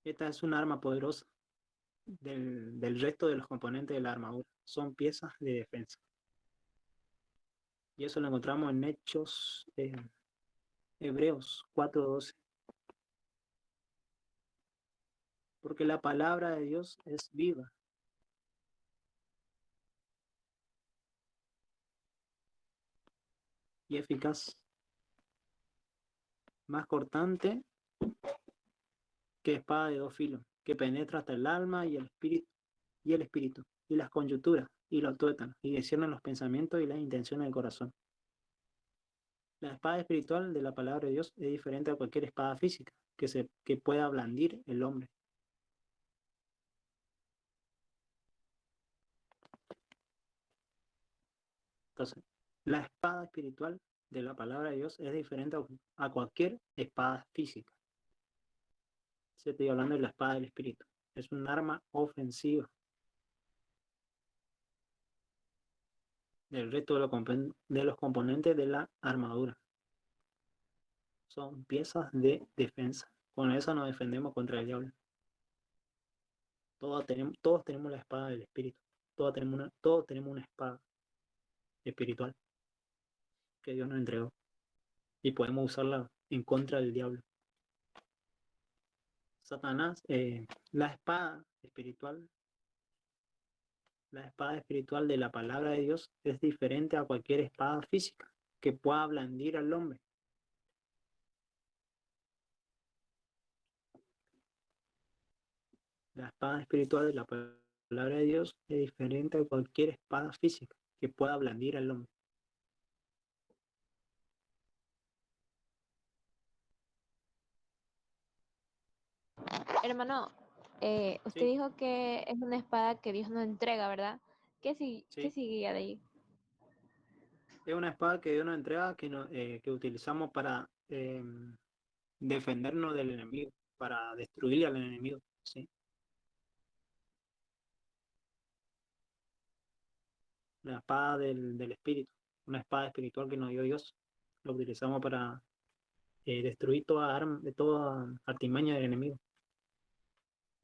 Esta es un arma poderosa del resto de los componentes de la armadura. Son piezas de defensa. Y eso lo encontramos en Hechos, Hebreos 4:12. Porque la palabra de Dios es viva y eficaz, más cortante que espada de 2 filos, que penetra hasta el alma y el espíritu, y las conyunturas, y los tuétanos, y discierne los pensamientos y las intenciones del corazón. La espada espiritual de la palabra de Dios es diferente a cualquier espada física que pueda blandir el hombre. Entonces, la espada espiritual de la palabra de Dios es diferente a cualquier espada física. Se estoy hablando de la espada del espíritu. Es un arma ofensiva. Del resto de los componentes de la armadura. Son piezas de defensa. Con eso nos defendemos contra el diablo. Todos tenemos la espada del espíritu. Todos tenemos una espada espiritual que Dios nos entregó. Y podemos usarla en contra del diablo. Satanás, la espada espiritual de la palabra de Dios es diferente a cualquier espada física que pueda blandir al hombre. La espada espiritual de la palabra de Dios es diferente a cualquier espada física que pueda blandir al hombre. Hermano, usted Sí, dijo que es una espada que Dios nos entrega, ¿verdad? ¿Qué sí. seguía de ahí? Es una espada que Dios nos entrega, que utilizamos para defendernos del enemigo, para destruir al enemigo. ¿Sí? La espada del espíritu, una espada espiritual que nos dio Dios. Lo utilizamos para destruir toda artimaña del enemigo.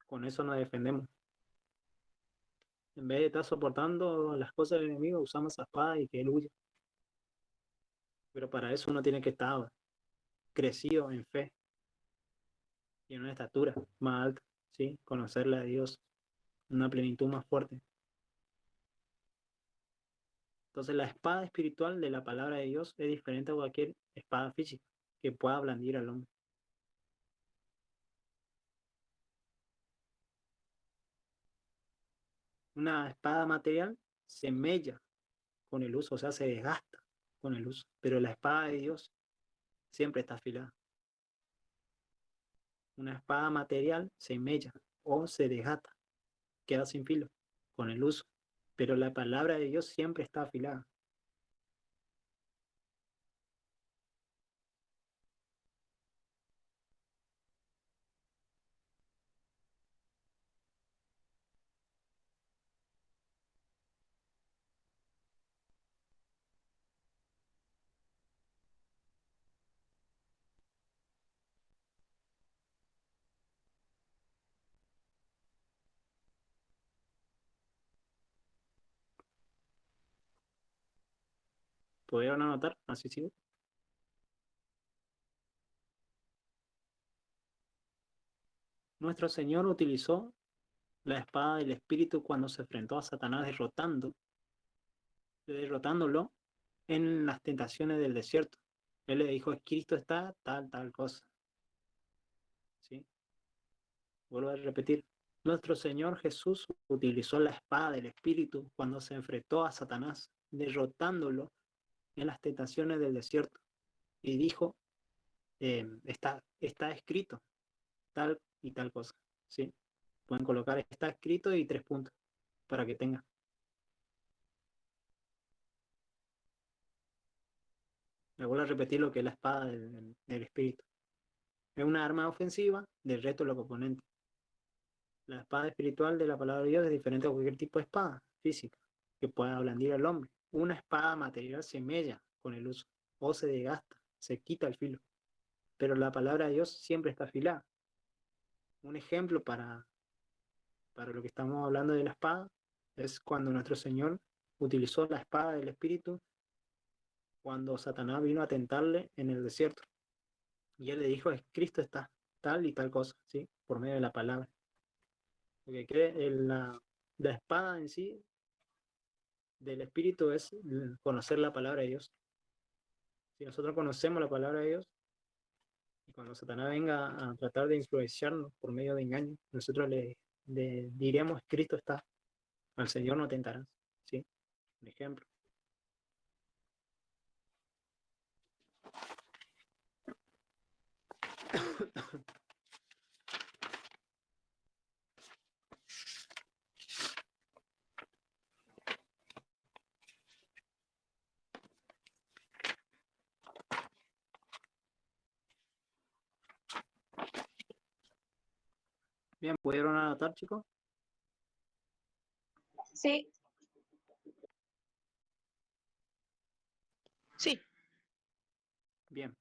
Con eso nos defendemos. En vez de estar soportando las cosas del enemigo, usamos esa espada y que él huya. Pero para eso uno tiene que estar crecido en fe y en una estatura más alta, ¿sí? Conocerle a Dios, una plenitud más fuerte. Entonces la espada espiritual de la palabra de Dios es diferente a cualquier espada física que pueda blandir al hombre. Una espada material se mella con el uso, o sea, se desgasta con el uso, pero la espada de Dios siempre está afilada. Una espada material se mella o se desgasta, queda sin filo con el uso, pero la palabra de Dios siempre está afilada. ¿Pudieron anotar? Así sigo. Nuestro Señor utilizó la espada del Espíritu cuando se enfrentó a Satanás derrotándolo en las tentaciones del desierto. Él le dijo, Cristo está tal cosa. ¿Sí? Vuelvo a repetir. Nuestro Señor Jesús utilizó la espada del Espíritu cuando se enfrentó a Satanás, derrotándolo en las tentaciones del desierto. Y dijo, está escrito tal y tal cosa. ¿Sí? Pueden colocar está escrito y 3 puntos para que tengan. Me vuelvo a repetir lo que es la espada del Espíritu. Es una arma ofensiva del resto de los componentes. La espada espiritual de la palabra de Dios es diferente a cualquier tipo de espada física que pueda blandir al hombre. Una espada material se mella con el uso o se desgasta, se quita el filo. Pero la palabra de Dios siempre está afilada. Un ejemplo para lo que estamos hablando de la espada es cuando nuestro Señor utilizó la espada del Espíritu cuando Satanás vino a tentarle en el desierto. Y él le dijo, Cristo está tal y tal cosa, ¿sí? Por medio de la palabra. Porque la espada en sí del Espíritu es conocer la palabra de Dios. Si nosotros conocemos la palabra de Dios, y cuando Satanás venga a tratar de influenciarnos por medio de engaño, nosotros le diremos, Cristo está, al Señor no tentarás, ¿sí? Un ejemplo. Bien, ¿pudieron anotar, chicos? Sí, Sí, Bien,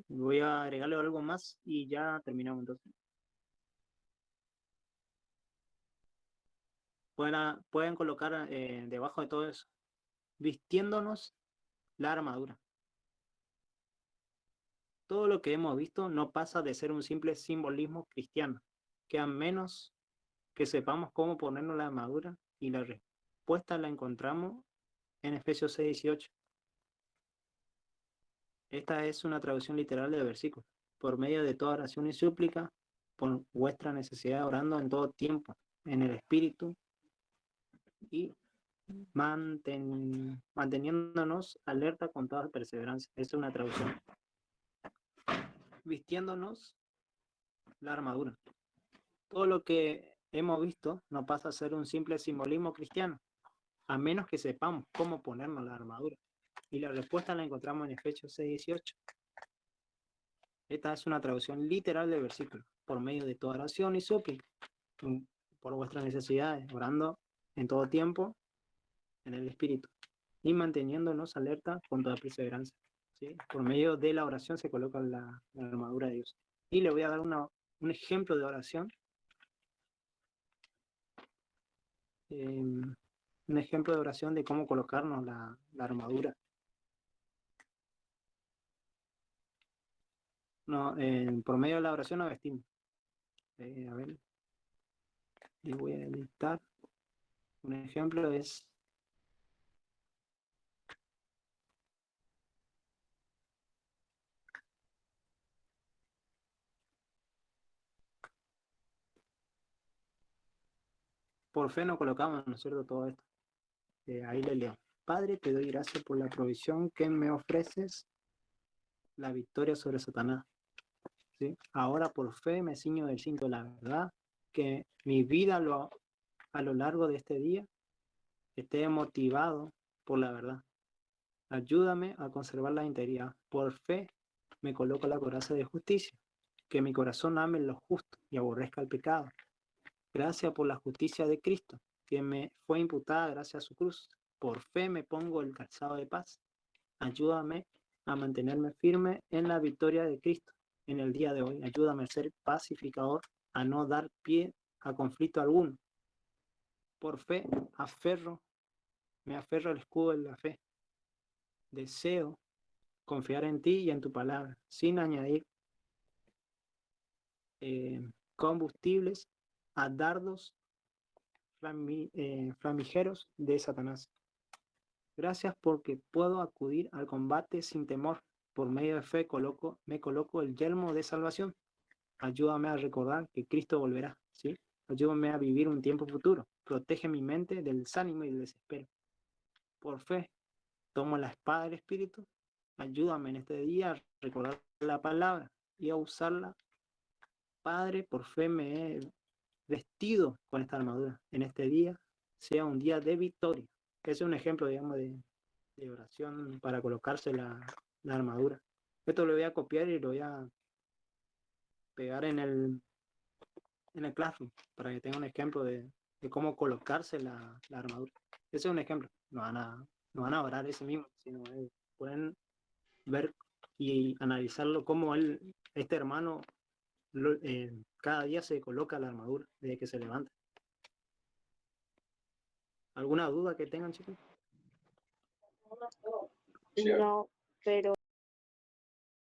voy a agregarle algo más y ya terminamos entonces. Pueden colocar debajo de todo eso, vistiéndonos la armadura. Todo lo que hemos visto no pasa de ser un simple simbolismo cristiano, que a menos que sepamos cómo ponernos la armadura, y la respuesta la encontramos en Efesios 6:18. Esta es una traducción literal del versículo. Por medio de toda oración y súplica, por vuestra necesidad orando en todo tiempo, en el Espíritu, y manteniéndonos alerta con toda perseverancia. Esa es una traducción. Vistiéndonos la armadura. Todo lo que hemos visto no pasa a ser un simple simbolismo cristiano, a menos que sepamos cómo ponernos la armadura. Y la respuesta la encontramos en Efesios 6:18. Esta es una traducción literal del versículo. Por medio de toda oración y súplica, por vuestras necesidades, orando en todo tiempo en el Espíritu y manteniéndonos alerta con toda perseverancia. ¿Sí? Por medio de la oración se coloca la armadura de Dios. Y le voy a dar un ejemplo de oración. Un ejemplo de oración de cómo colocarnos la armadura. No, por medio de la oración nos vestimos. A ver, les voy a dictar. Un ejemplo es por fe nos colocamos, ¿no es cierto? Todo esto. Ahí le leo. Padre, te doy gracias por la provisión que me ofreces, la victoria sobre Satanás. ¿Sí? Ahora por fe me ciño del cinto de la verdad, que mi vida a lo largo de este día esté motivado por la verdad. Ayúdame a conservar la integridad. Por fe me coloco la coraza de justicia. Que mi corazón ame lo justo y aborrezca el pecado. Gracias por la justicia de Cristo, que me fue imputada gracias a su cruz. Por fe me pongo el calzado de paz. Ayúdame a mantenerme firme en la victoria de Cristo en el día de hoy. Ayúdame a ser pacificador, a no dar pie a conflicto alguno. Por fe me aferro al escudo de la fe. Deseo confiar en ti y en tu palabra, sin añadir combustibles a dardos flamigeros de Satanás. Gracias porque puedo acudir al combate sin temor. Por medio de fe me coloco el yelmo de salvación. Ayúdame a recordar que Cristo volverá, ¿sí? Ayúdame a vivir un tiempo futuro. Protege mi mente del desánimo y del desespero. Por fe, tomo la espada del Espíritu. Ayúdame en este día a recordar la palabra y a usarla. Padre, por fe me he vestido con esta armadura. En este día sea un día de victoria. Ese es un ejemplo, digamos, de oración para colocarse la armadura. Esto lo voy a copiar y lo voy a pegar en el Classroom para que tenga un ejemplo de cómo colocarse la armadura. Ese es un ejemplo. No van a orar ese mismo, sino pueden ver y analizarlo cómo este hermano cada día se coloca la armadura desde que se levanta. ¿Alguna duda que tengan, chicos? No, pero